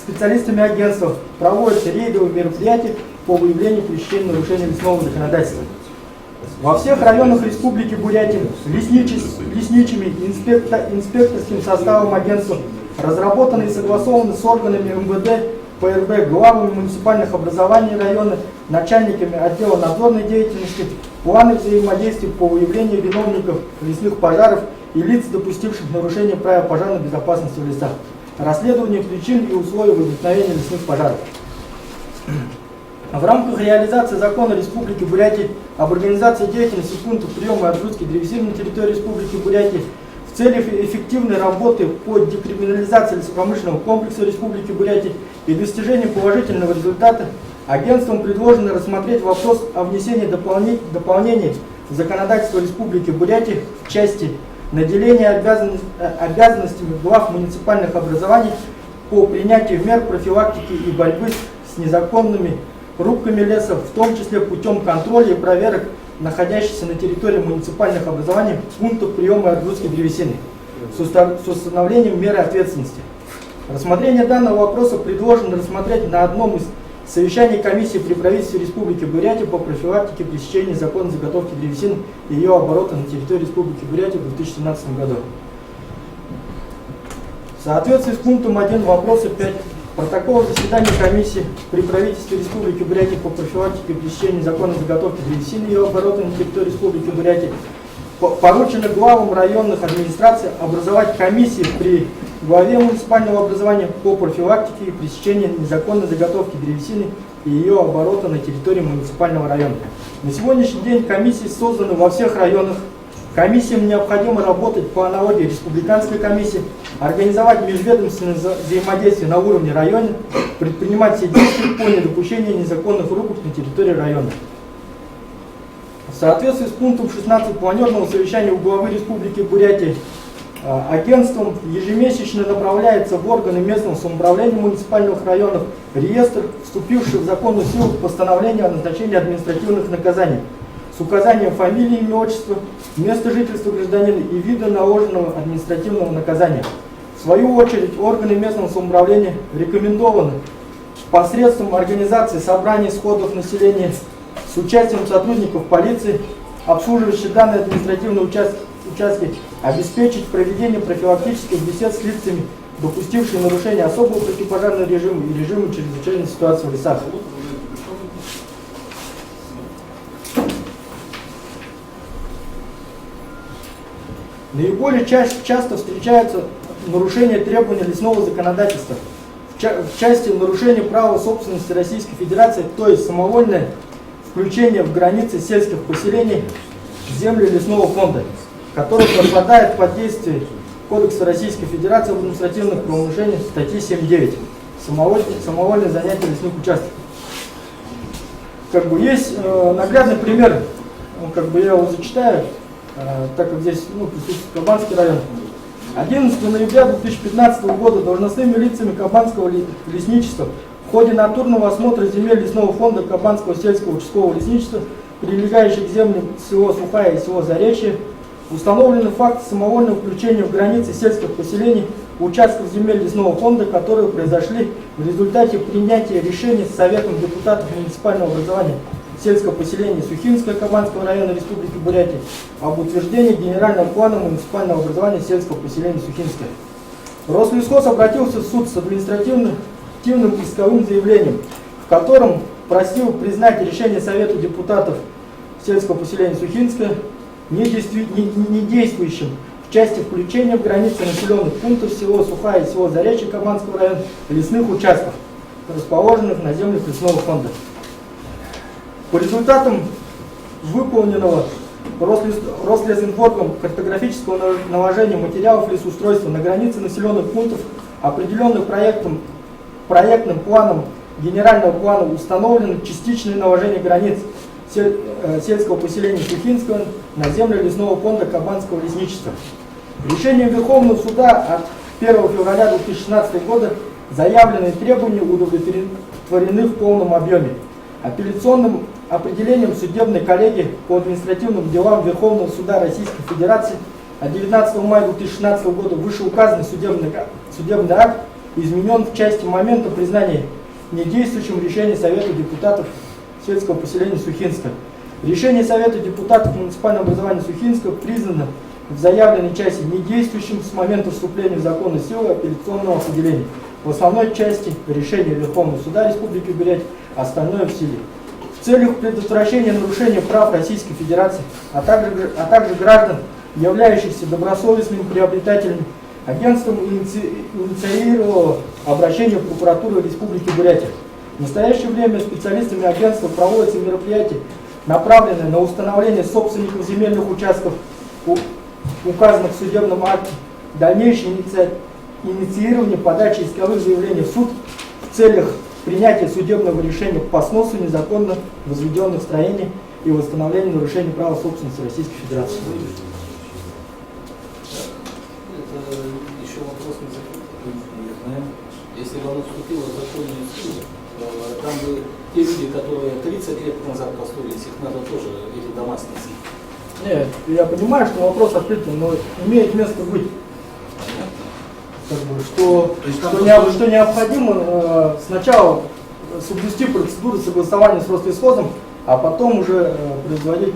специалистами агентства проводятся рейдовые мероприятия по выявлению пресечения нарушения лесного законодательства. Во всех районах Республики Бурятия лесничими и инспекторским составом агентства разработаны и согласованы с органами МВД, ПРБ, главами муниципальных образований района, начальниками отдела надзорной деятельности, планы взаимодействия по выявлению виновников лесных пожаров и лиц, допустивших нарушение правил пожарной безопасности в лесах, расследование причин и условий возникновения лесных пожаров. В рамках реализации закона Республики Бурятия об организации деятельности пунктов приема и отгрузки древесины на территории Республики Бурятия в целях эффективной работы по декриминализации лесопромышленного комплекса Республики Бурятия и достижению положительного результата агентством предложено рассмотреть вопрос о внесении дополнений в законодательство Республики Бурятия в части наделения обязанностями глав муниципальных образований по принятию мер профилактики и борьбы с незаконными рубками леса, в том числе путем контроля и проверок находящихся на территории муниципальных образований пунктов приема и отгрузки древесины с установлением меры ответственности. Рассмотрение данного вопроса предложено рассмотреть на одном из совещаний комиссии при правительстве Республики Бурятия по профилактике пресечения незаконной заготовки древесины и ее оборота на территории Республики Бурятия в 2017 году. В соответствии с пунктом 1 вопроса 5 протокола заседания комиссии при правительстве Республики Бурятия по профилактике пресечения незаконной заготовки древесины и ее оборота на территории Республики Бурятия поручено главам районных администраций образовать комиссии при главе муниципального образования по профилактике и пресечению незаконной заготовки древесины и ее оборота на территории муниципального района. На сегодняшний день комиссии созданы во всех районах. Комиссиям необходимо работать по аналогии республиканской комиссии, организовать межведомственное взаимодействие на уровне района, предпринимать все действия по недопущению незаконных рубок на территории района. В соответствии с пунктом 16 планерного совещания у главы Республики Бурятия агентством ежемесячно направляется в органы местного самоуправления муниципальных районов реестр, вступивший в законную силу постановления о назначении административных наказаний с указанием фамилии, имя, отчества, места жительства гражданина и вида наложенного административного наказания. В свою очередь, органы местного самоуправления рекомендованы посредством организации собраний сходов населения с участием сотрудников полиции, обслуживающих данные административные участки, обеспечить проведение профилактических бесед с лицами, допустившими нарушение особого противопожарного режима и режима чрезвычайной ситуации в лесах. Наиболее часто встречаются нарушения требований лесного законодательства в части нарушения права собственности Российской Федерации, то есть самовольное включение в границы сельских поселений земли лесного фонда, который подпадает под действие Кодекса Российской Федерации об административных правонарушениях статьи 7.9 самовольное занятие лесных участков. Есть наглядный пример, я его зачитаю, так как здесь присутствует Кабанский район. 11 ноября 2015 года должностными лицами Кабанского лесничества в ходе натурного осмотра земель лесного фонда Кабанского сельского участкового лесничества, прилегающих к землям село Сухая и село Заречье, установлены факты самовольного включения в границы сельских поселений участков земель лесного фонда, которые произошли в результате принятия решения с Советом депутатов муниципального образования сельского поселения Сухинское Кабанского района Республики Бурятия об утверждении генерального плана муниципального образования сельского поселения Сухинское. Рослесхоз обратился в суд с административным исковым заявлением, в котором просил признать решение Совета депутатов сельского поселения Сухинское недействующим в части включения в границы населенных пунктов село Сухая и село Заречье Кабанского района лесных участков, расположенных на землях лесного фонда. По результатам выполненного Рослесинформом картографического наложения материалов лесоустройства на границе населенных пунктов, определенных проектным планом генерального плана, установлено частичное наложение границ сельского поселения Сухинского на землю лесного фонда Кабанского лесничества. Решением Верховного суда от 1 февраля 2016 года заявленные требования удовлетворены в полном объеме. Апелляционным определением судебной коллегии по административным делам Верховного суда Российской Федерации от 19 мая 2016 года вышеуказанный судебный акт изменен в части момента признания недействующим решения Совета депутатов сельского поселения Сухинска. Решение Совета депутатов муниципального образования Сухинска признано в заявленной части недействующим с момента вступления в законную силу апелляционного определения. В основной части решения Верховного суда Республики Бурятия, остальное в силе. В целях предотвращения нарушения прав Российской Федерации, а также граждан, являющихся добросовестными приобретателями, агентством инициировало обращение в прокуратуру Республики Бурятия. В настоящее время специалистами агентства проводятся мероприятия, направленные на установление собственников земельных участков, указанных в судебном акте, дальнейшее инициирование подачи исковых заявлений в суд в целях принятия судебного решения по сносу незаконно возведенных строений и восстановления нарушений права собственности Российской Федерации. Это еще вопрос не закрытый. Если бы оно вступило в законную силу, там бы те люди, которые 30 лет назад построились, их надо тоже эти дома снести. Нет, я понимаю, что вопрос открытый, но имеет место быть. Как бы, что необходимо сначала соблюсти процедуру согласования с Рослесхозом, а потом уже производить,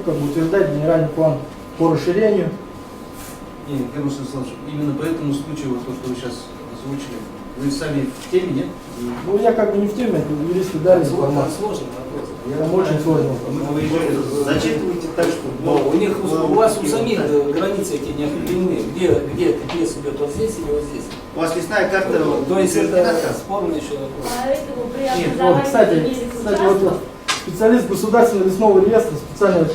утверждать генеральный план по расширению. И, Карус Александрович, именно по этому случаю, вот то, что вы сейчас озвучили, вы сами в теме, нет? Ну, я как бы не в теме, это юристы дали информацию. Сложный вопрос. Там очень сложно. Зачитывайте так, что... Но у вас у самих границы эти не определены. Где лес идет, вот здесь или вот здесь? У вас лесная карта... То есть это спорный еще вопрос. Поэтому при Нет, образовании кстати, земельных вот участков специалист государственного лесного реестра, специально,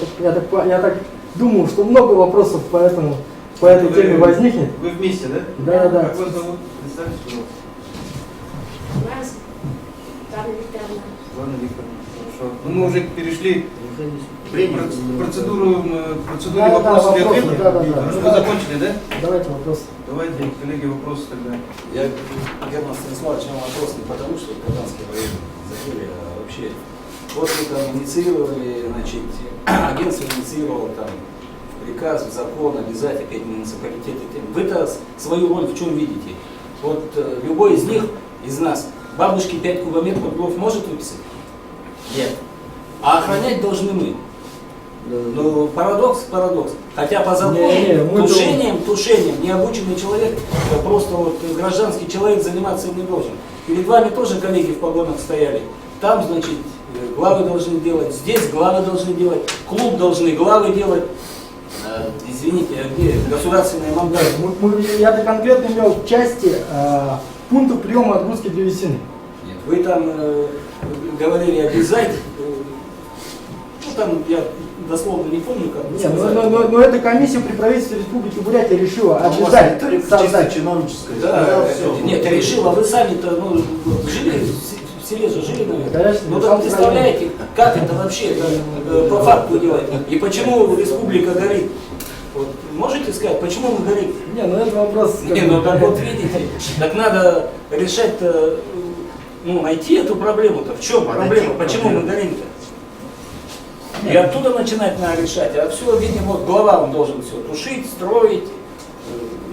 я так думаю, что много вопросов по этой теме возникнет. Вы вместе, да? Да. Как вас зовут? Представьте, пожалуйста. нас Дарья Викторовна. Ладно, Викторовна, хорошо. Ну, мы уже перешли Премию. процедуру Да, вопросов и вопросы, ответов. да. Вы закончили, да? Давайте вопрос. Давайте, коллеги, вопросы тогда. Я Герман Станиславович, у меня вопрос не потому, что Казанский район закрыли, а вообще. Вот вы там инициировали, значит, агентство инициировало там приказ, закон, обязать опять муниципалитеты. Вы-то свою роль в чем видите? Вот любой из них, из нас, бабушке 5 кубометров дров может выписать? Нет. А охранять должны мы. Ну, парадокс. Хотя по закону тушением необученный человек, просто вот гражданский человек заниматься им не должен. Перед вами тоже коллеги в погонах стояли. Там, значит, главы должны делать, здесь главы должны делать, клуб должны главы делать. Извините, а где государственные мандаты? Я-то конкретно имел в части пунктов приема отгрузки древесины. Нет, вы там говорили обязать. Ну там я дословно не помню, как вы сказали. Но эта комиссия при правительстве Республики Бурятия решила обязать создать. Чиновническая. Да, все. нет, решила, вы сами-то жили, в селе же жили, наверное. Конечно, Ну сам так представляете, как это вообще по факту делать? И почему республика горит? Вот, можете сказать, почему мы горим? Не, ну это вопрос. Ну так вот видите, так надо решать, найти эту проблему-то. В чем проблема? Почему мы горим-то? И оттуда начинать надо решать, а все, видимо, вот глава он должен все тушить, строить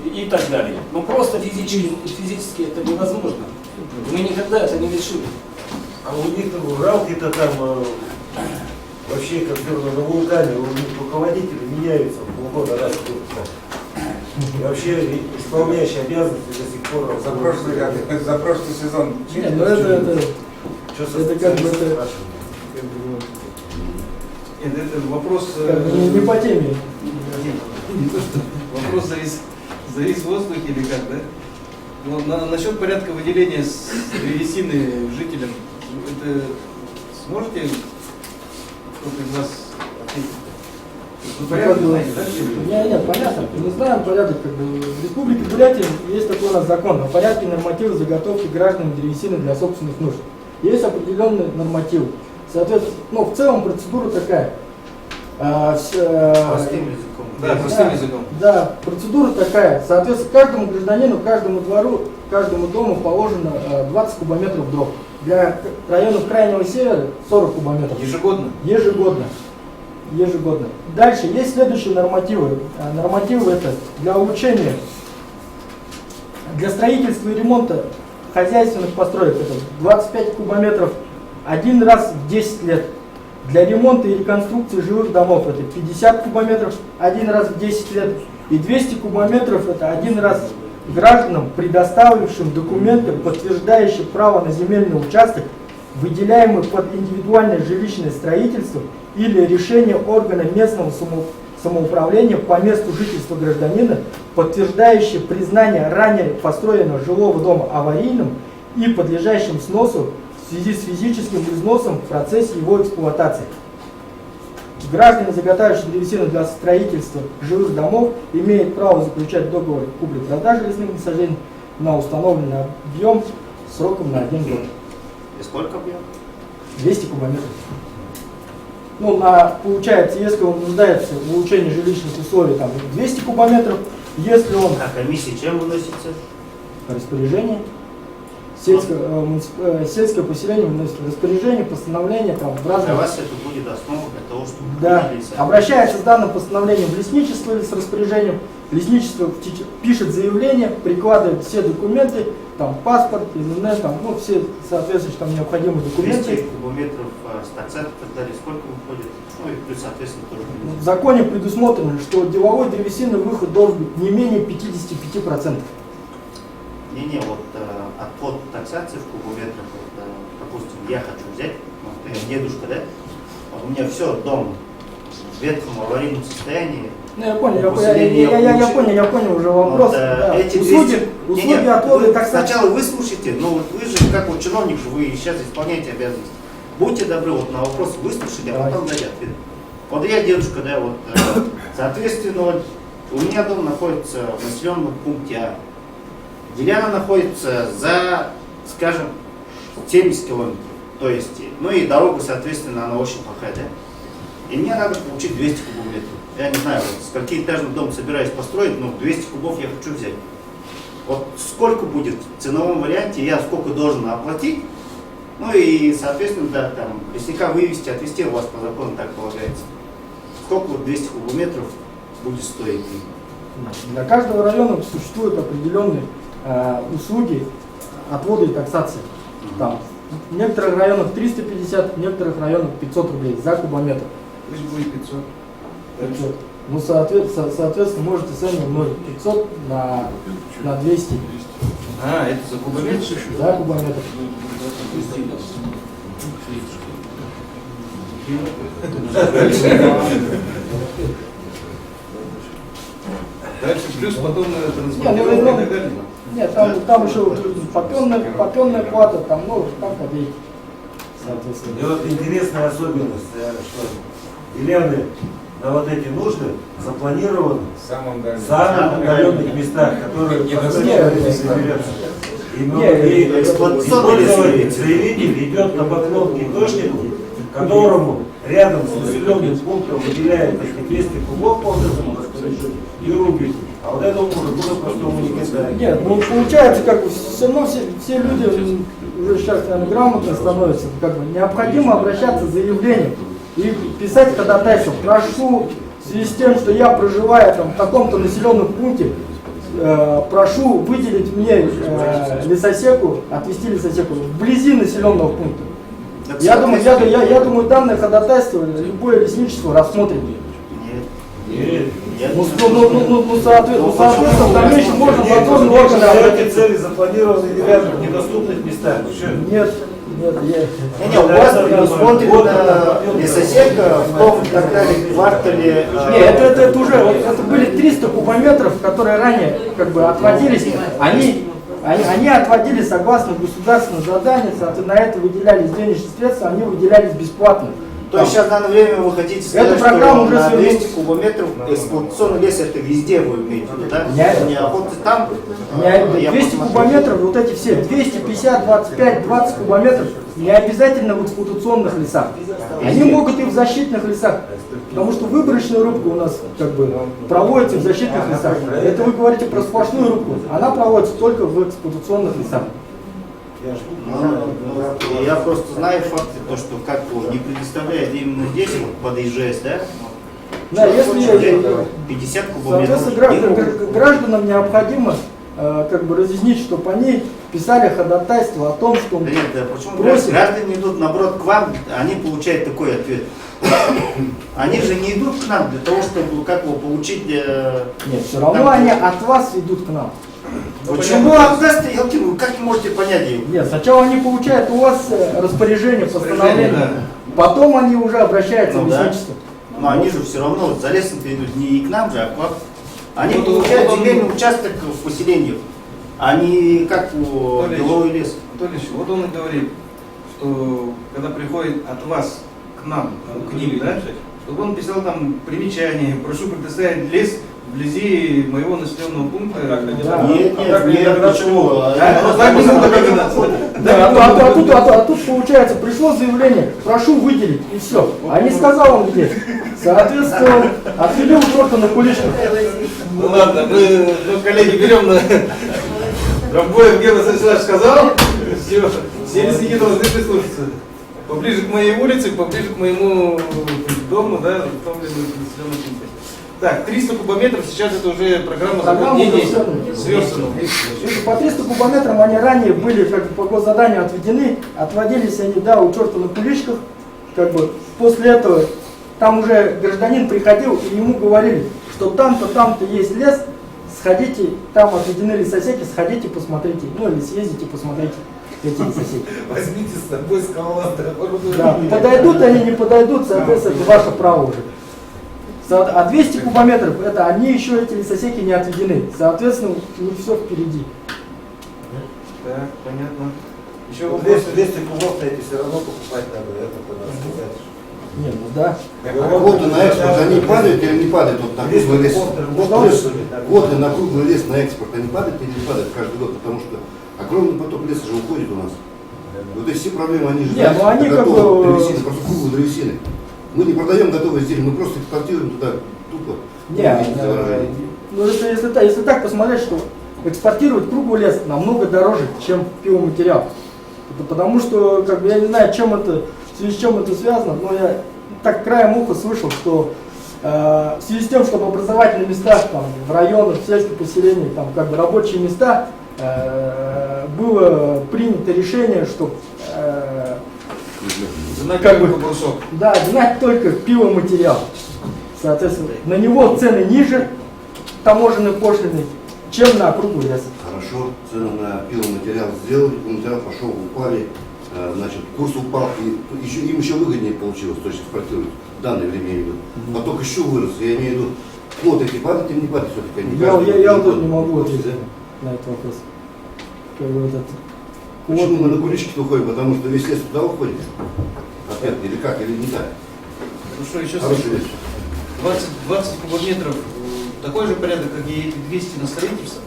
и так далее. Но просто физически это невозможно. Мы никогда это не решили. А у них там Уралки-то там вообще как на вулкане, у них руководители меняются полгода раз в год. И вообще исполняющий обязанности до сих пор... За прошлый сезон. Нет, ну это как бы это... Нет, это вопрос... Не по теме. Вопрос завис в воздухе или как, да? Но насчет порядка выделения древесины жителям, это сможете кто-то из вас ответить? Ну, порядок Как бы, знаете, да, все люди? Нет, понятно. Мы знаем порядок. Как бы, в Республике Бурятия есть такой у нас закон о порядке нормативов заготовки гражданам древесины для собственных нужд. Есть определенные нормативы. Соответственно, ну, в целом процедура такая. Простым языком. Да, простым языком. Да, процедура такая. Соответственно, каждому гражданину, каждому двору, каждому дому положено 20 кубометров дров. Для районов Крайнего Севера 40 кубометров. Ежегодно? Ежегодно. Ежегодно. Дальше есть следующие нормативы. Нормативы это для улучшения, для строительства и ремонта хозяйственных построек это 25 кубометров один раз в 10 лет. Для ремонта и реконструкции жилых домов это 50 кубометров один раз в 10 лет. И 200 кубометров это один раз гражданам, предоставившим документы, подтверждающие право на земельный участок, выделяемый под индивидуальное жилищное строительство или решение органа местного самоуправления по месту жительства гражданина, подтверждающее признание ранее построенного жилого дома аварийным и подлежащим сносу в связи с физическим износом в процессе его эксплуатации. Граждане, заготавливающие древесину для строительства жилых домов, имеют право заключать договор купли-продажи лесных насаждений на установленный объем сроком на 1 год. И сколько объем? 200 кубометров. Ну, получается, если он нуждается в улучшении жилищных условий, там 200 кубометров, если он А комиссия чем выносится? распоряжение, сельское поселение выносит распоряжение, постановление, там, в Для разных... вас это будет основа для того, чтобы Да, вы решили. обращается с данным постановлением в лесничество или с распоряжением. Лесничество пишет заявление, прикладывает все документы, там паспорт, ИНН, там, ну, все соответствующие там необходимые 200 документы. кубометров с торцетов и так далее, сколько выходит? Ну и плюс, соответственно, тоже. В законе предусмотрено, что деловой древесины выход должен быть не менее 55%. Не, вот отход таксации в кубометрах, вот, допустим, я хочу взять, вот, я дедушка, да, вот у меня все, дом в ветхом аварийном состоянии. Ну, я понял, Поселение я понял уже вопрос. Вот, Да. эти Услуги, 200 услуги отвода вы таксации. сначала выслушайте, но вот вы же, как вот чиновник же, вы сейчас исполняете обязанности. Будьте добры, вот на вопрос выслушайте, а потом дайте ответ. Вот я дедушка, да, вот, соответственно, вот, у меня дом находится в населенном пункте А. Деляна находится за, скажем, 70 километров. То есть, ну и дорога, соответственно, она очень плохая, да? И мне надо получить 200 кубометров. Я не знаю, вот, сколькоэтажный дом собираюсь построить, но 200 кубов я хочу взять. Вот сколько будет в ценовом варианте, я сколько должен оплатить, ну и, соответственно, да, там, лесника вывести, отвезти, у вас по закону так полагается. Сколько вот 200 кубометров будет стоить? Для каждого района существуют определенные услуги отвода и таксации. Там, в некоторых районах 350, в некоторых районах 500 рублей за кубометр. Пусть будет 500. 500. Ну, соответственно, можете сами умножить 500 на 200 А, это за кубометр? за кубометр. Дальше плюс потом Не, транспортировка и так далее. Нет, там еще попенная плата, там, ну, там копейки. Соответственно. И вот интересная особенность, что деревни на вот эти нужды запланированы В самом дальнем. в самых отдаленных местах, которые Нет, использовать заявитель идет на поклон китошнику, которому рядом с населенным пунктом выделяет 200 кубов по образу распоряжения и рубит. А вот этому уже простому не кидает. Нет, ну получается, как бы все равно все люди уже сейчас, наверное, грамотно становятся. Как бы необходимо обращаться с заявлением и писать ходатайство. Прошу, в связи с тем, что я проживаю там, в таком-то населенном пункте, прошу выделить мне лесосеку, отвести лесосеку вблизи населенного пункта. Я думаю, данное ходатайство любое лесничество рассмотрит. Нет. Ну, соответственно, в дальнейшем можно повторно органы Эти цели запланированы рядом в недоступных местах. Нет, Не, у вас предусмотрена лесосека в том и так далее квартале. Нет, это уже, это были 300 кубометров, которые ранее как бы отводились, они отводились согласно государственному заданию, соответственно, на это выделялись денежные средства, они выделялись бесплатно. То есть сейчас в данное время вы хотите сказать, Эту программу что уже на свернули. 200 кубометров эксплуатационный лес это везде вы имеете в виду, да? Не- Не охота там, Не, 200 кубометров, вот эти все, 250, 25, 20 кубометров, не обязательно в эксплуатационных лесах. Они могут и в защитных лесах. Потому что выборочная рубка у нас как бы проводится в защитных лесах. Это вы говорите про сплошную рубку. Она проводится только в эксплуатационных лесах. Я просто знаю факты, то, что как не предоставляет именно здесь вот, под ИЖС, да? Да, если 50 кубометров. соответственно, гражданам необходимо как бы разъяснить, чтобы они писали ходатайство о том, что Да нет, да, почему просим. граждане идут наоборот к вам, они получают такой ответ. Они же не идут к нам для того, чтобы как его получить. Нет, все равно они от вас идут к нам. Почему от нас, вы как не можете понять ее? Нет, сначала они получают у вас распоряжение, постановление, да. потом они уже обращаются Ну в да. лесничество. Но они же все равно за лесом идут не к нам же, а к вам. Они Вот получают он- земельный участок в поселениях, а не как у Анатолий деловой лес. Анатольевич, вот он и говорит, что когда приходит от вас к нам, к ним, да, чтобы он писал там примечание, прошу предоставить лес вблизи моего населенного пункта. Да. Нет, почему? Да, так не надо догадаться. Да, а тут получается, пришло заявление, прошу выделить, и все. А не сказал он где. Соответственно, отвели у черта на куличку. Ну ладно, мы, коллеги, берем на Рамбоев Гена Станиславович сказал, все лесники должны прислушаться. Поближе к моей улице, поближе к моему дому, да, в том ли населенном пункте. Так, 300 кубометров, сейчас это уже программа заболтнений сверстана. По 300 кубометрам они ранее были как бы по госзаданию отведены, отводились они, да, у черта на куличках, как бы после этого там уже гражданин приходил и ему говорили, что там-то есть лес, сходите, там отведены лесосеки, сходите, посмотрите, ну или съездите, посмотрите эти лесосеки. Возьмите с собой скалолазера. Да, подойдут они, не подойдут, соответственно, это ваше право уже. А 200 кубометров, это они еще, эти лесосеки не отведены. Соответственно, у них все впереди. Так, понятно. Еще Вот вопрос. 200 кубов эти все равно покупать надо, это надо сказать. Нет, ну да. Квоты на экспорт, они падают или не падают вот на круглый лес? Квоты на круглый лес, на экспорт, они падают или не падают каждый год? Потому что огромный поток леса же уходит у нас. Вот эти все проблемы, они же Нет, ну они как готовы бы- древесины, просто круглые древесины. Мы не продаем готовые изделия, мы просто экспортируем туда тупо. Нет, Извините за выражение. ну если так посмотреть, что экспортировать круглый лес намного дороже, чем пиломатериал. Это потому что, как бы, я не знаю, чем это, в связи с чем это связано, но я так краем уха слышал, что в связи с тем, чтобы в образовательных местах, там, в районах, в сельских поселениях, там, как бы, рабочие места, было принято решение, что как бы, да, гнать только пиломатериал. Соответственно, на него цены ниже таможенной пошлины, чем на круглый лес. Хорошо, цены на пиломатериал сделали, пиломатериал пошел, упали, значит, курс упал, и еще, им еще выгоднее получилось, то есть экспортировать в данное время, я имею в виду. Поток еще вырос, я имею в виду, квоты эти падают или не падают все-таки? Они каждый Я год вот тут не падают. могу ответить на этот вопрос. Как бы этот Почему квот- мы на кулички уходим? Потому что весь лес туда уходит? Опять, или как, или не так? Хорошо, еще Хороший лес. 20 кубометров, такой же порядок, как и эти 200 на строительство?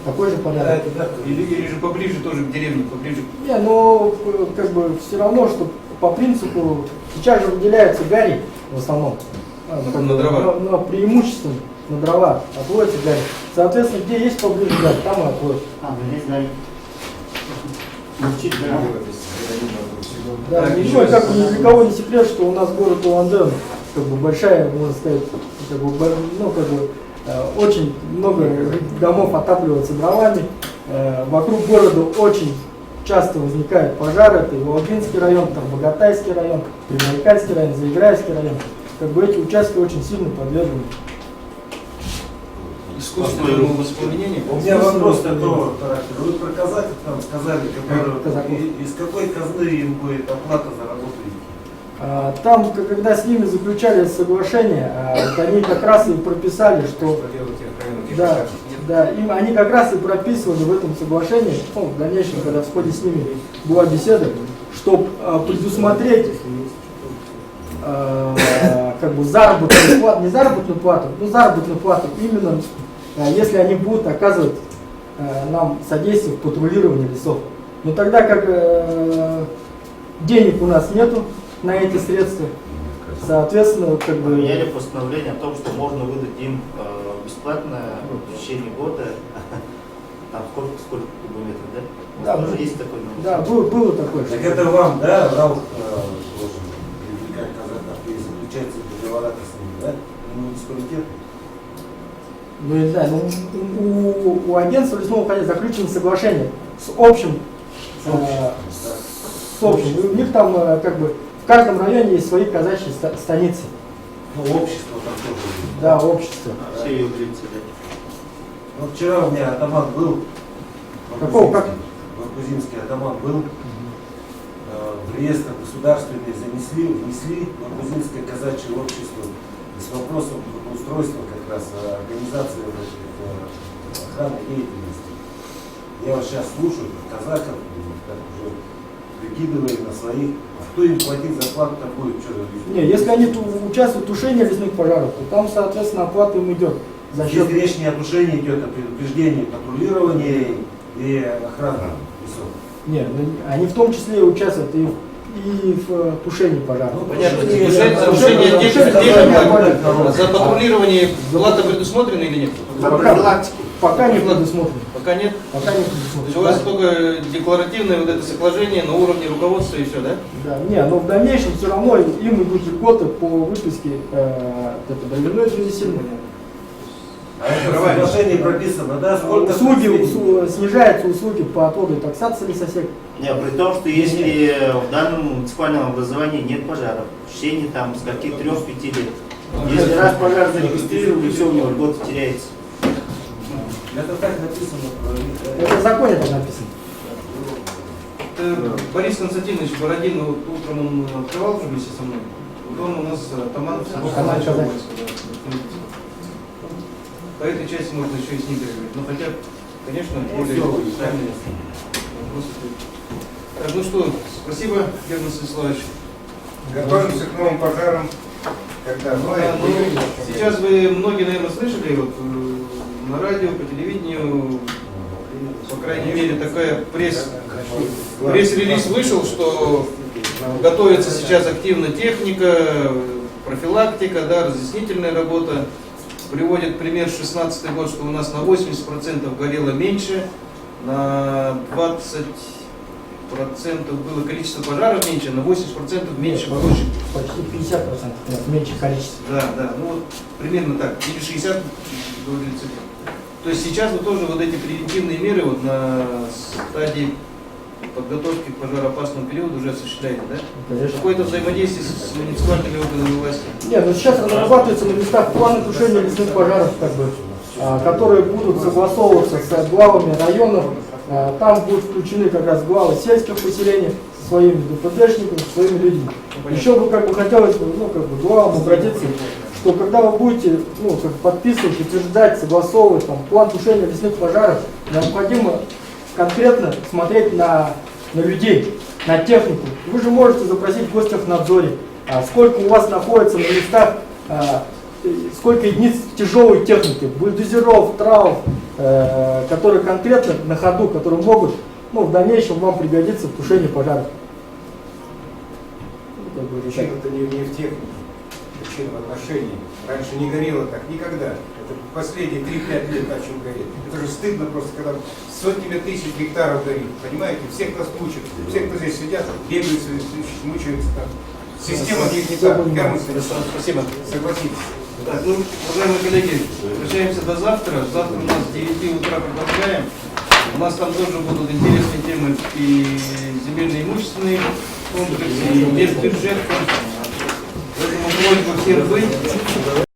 такой же порядок. Или же поближе тоже к деревне, поближе? Не, но как бы все равно, что по принципу сейчас же выделяется гарри в основном. Как на бы, дрова. но преимущественно на дрова отводится гарри. Соответственно, где есть поближе гарри, там и отводят. Да, Так, еще еще как бы ни для кого не секрет, что у нас город Улан-Удэ, как бы большая, можно сказать, как бы, ну, как бы, очень много домов отапливается дровами. Вокруг города очень часто возникают пожары. Это и Волгинский район, там Богатайский район, Приморекальский район, Заиграйский район. Как бы эти участки очень сильно подвержены. Искусственному воспламенению? У меня вопрос такого характера. Вы про казахов там сказали, Казаков. из какой казны им будет оплата за работу? Там, когда с ними заключали соглашение, вот они как раз и прописали, что да, да, они как раз и прописывали в этом соглашении, ну, в дальнейшем, когда в ходе с ними была беседа, чтобы предусмотреть как бы заработную плату, не заработную плату, но заработную плату именно если они будут оказывать нам содействие в патрулировании лесов. Но тогда как денег у нас нету на эти средства, соответственно, как бы... Поменяли постановление о том, что можно выдать им бесплатно в течение года, там сколько кубометров, да? Да, Уже ну, есть такой номер. Да, было такое. Так это вам, да, Раух должен, или как казахов, и заключается договора с ними, да? Муниципалитет. Ну, не знаю, у агентства лесного хозяйства заключено соглашение с общим, с общим. И у них там как бы в каждом районе есть свои казачьи станицы. Ну, общество там тоже есть. Да, общество. Все ее грибцы, да. Ну, вчера у меня атаман был. Какого, как? Баргузинский атаман был. В реестр государственный внесли Баргузинское казачье общество с вопросом устройства как раз организации охранной деятельности. Я вот сейчас слушаю казахов, как уже прикидываю на своих, кто им платит зарплату такую, что-то. Не, если они участвуют в тушении лесных пожаров, то там, соответственно, оплата им идет. За счет... Здесь речь не о тушении идет, о предупреждении, патрулировании и охране лесов. Нет, они в том числе участвуют и в тушении пожаров. Ну, Понятно. тушение Тушение за патрулирование плата предусмотрена или нет? По профилактике. Пока не предусмотрено. Пока нет. Пока не То предусмотрено. есть у вас только декларативное вот это соглашение на уровне руководства и все, да? Да, не, но в дальнейшем все равно им идут льготы по выписке дровяной древесины. А это в соглашении прописано, да? Сколько Снижаются услуги по отводу и таксации лесосек. Не, при том, что если в данном муниципальном образовании нет пожаров, в течение там с каких 3-5 лет. Если раз пожар зарегистрировали, все, у него льгота теряется. Это так написано. Это в законе так написано. Борис Константинович Бородин, вот утром он открывал уже вместе со мной. Вот он у нас атаман казачьего войска. По этой части можно еще и с ним переговорить. Но хотя, конечно, более правильные вопросы. Так, ну что, спасибо, Герман Станиславович. Готовимся к новым пожарам. Когда Сейчас вы многие, наверное, слышали вот, на радио, по телевидению, по крайней мере, такая пресс-релиз вышел, что готовится сейчас активно техника, профилактика, да, разъяснительная работа. Приводит пример 16-й год, что у нас на 80% горело меньше, на 20% было количество пожаров меньше, на 80% меньше площадь. Почти 50% у нас меньше количество. Да, ну вот примерно так, или 60, говорили цифры. То есть сейчас вы тоже вот эти превентивные меры вот на стадии подготовки к пожароопасному периоду уже осуществляете, да? Конечно. Какое-то взаимодействие с муниципальными органами власти? Нет, ну сейчас разрабатываются на местах планы тушения лесных пожаров, как бы, которые будут согласовываться с главами районов. Там будут включены как раз главы сельских поселений со своими ДПДшниками, со своими людьми. Еще бы как бы хотелось главам обратиться, что когда вы будете подписывать, утверждать, согласовывать план тушения лесных пожаров, необходимо конкретно смотреть на людей, на технику. Вы же можете запросить в Гостехнадзоре, сколько у вас находится на местах, сколько единиц тяжелой техники, бульдозеров, трав, которые конкретно на ходу, которые могут в дальнейшем вам пригодиться в тушении пожаров. Причина-то не в технике, причина в отношении. Раньше не горело так никогда. Это последние 3-5 лет начал гореть. Это же стыдно просто, когда сотнями тысяч гектаров горит. Понимаете? Всех нас мучат. Все, кто здесь сидят, бегают, мучаются там. Система их не так. Спасибо. Согласитесь. Так, ну, уважаемые коллеги, прощаемся до завтра. Завтра у нас с 9 утра продолжаем. У нас там тоже будут интересные темы и земельные имущественные комплексы, и бюджет. Поэтому просьба всех быть.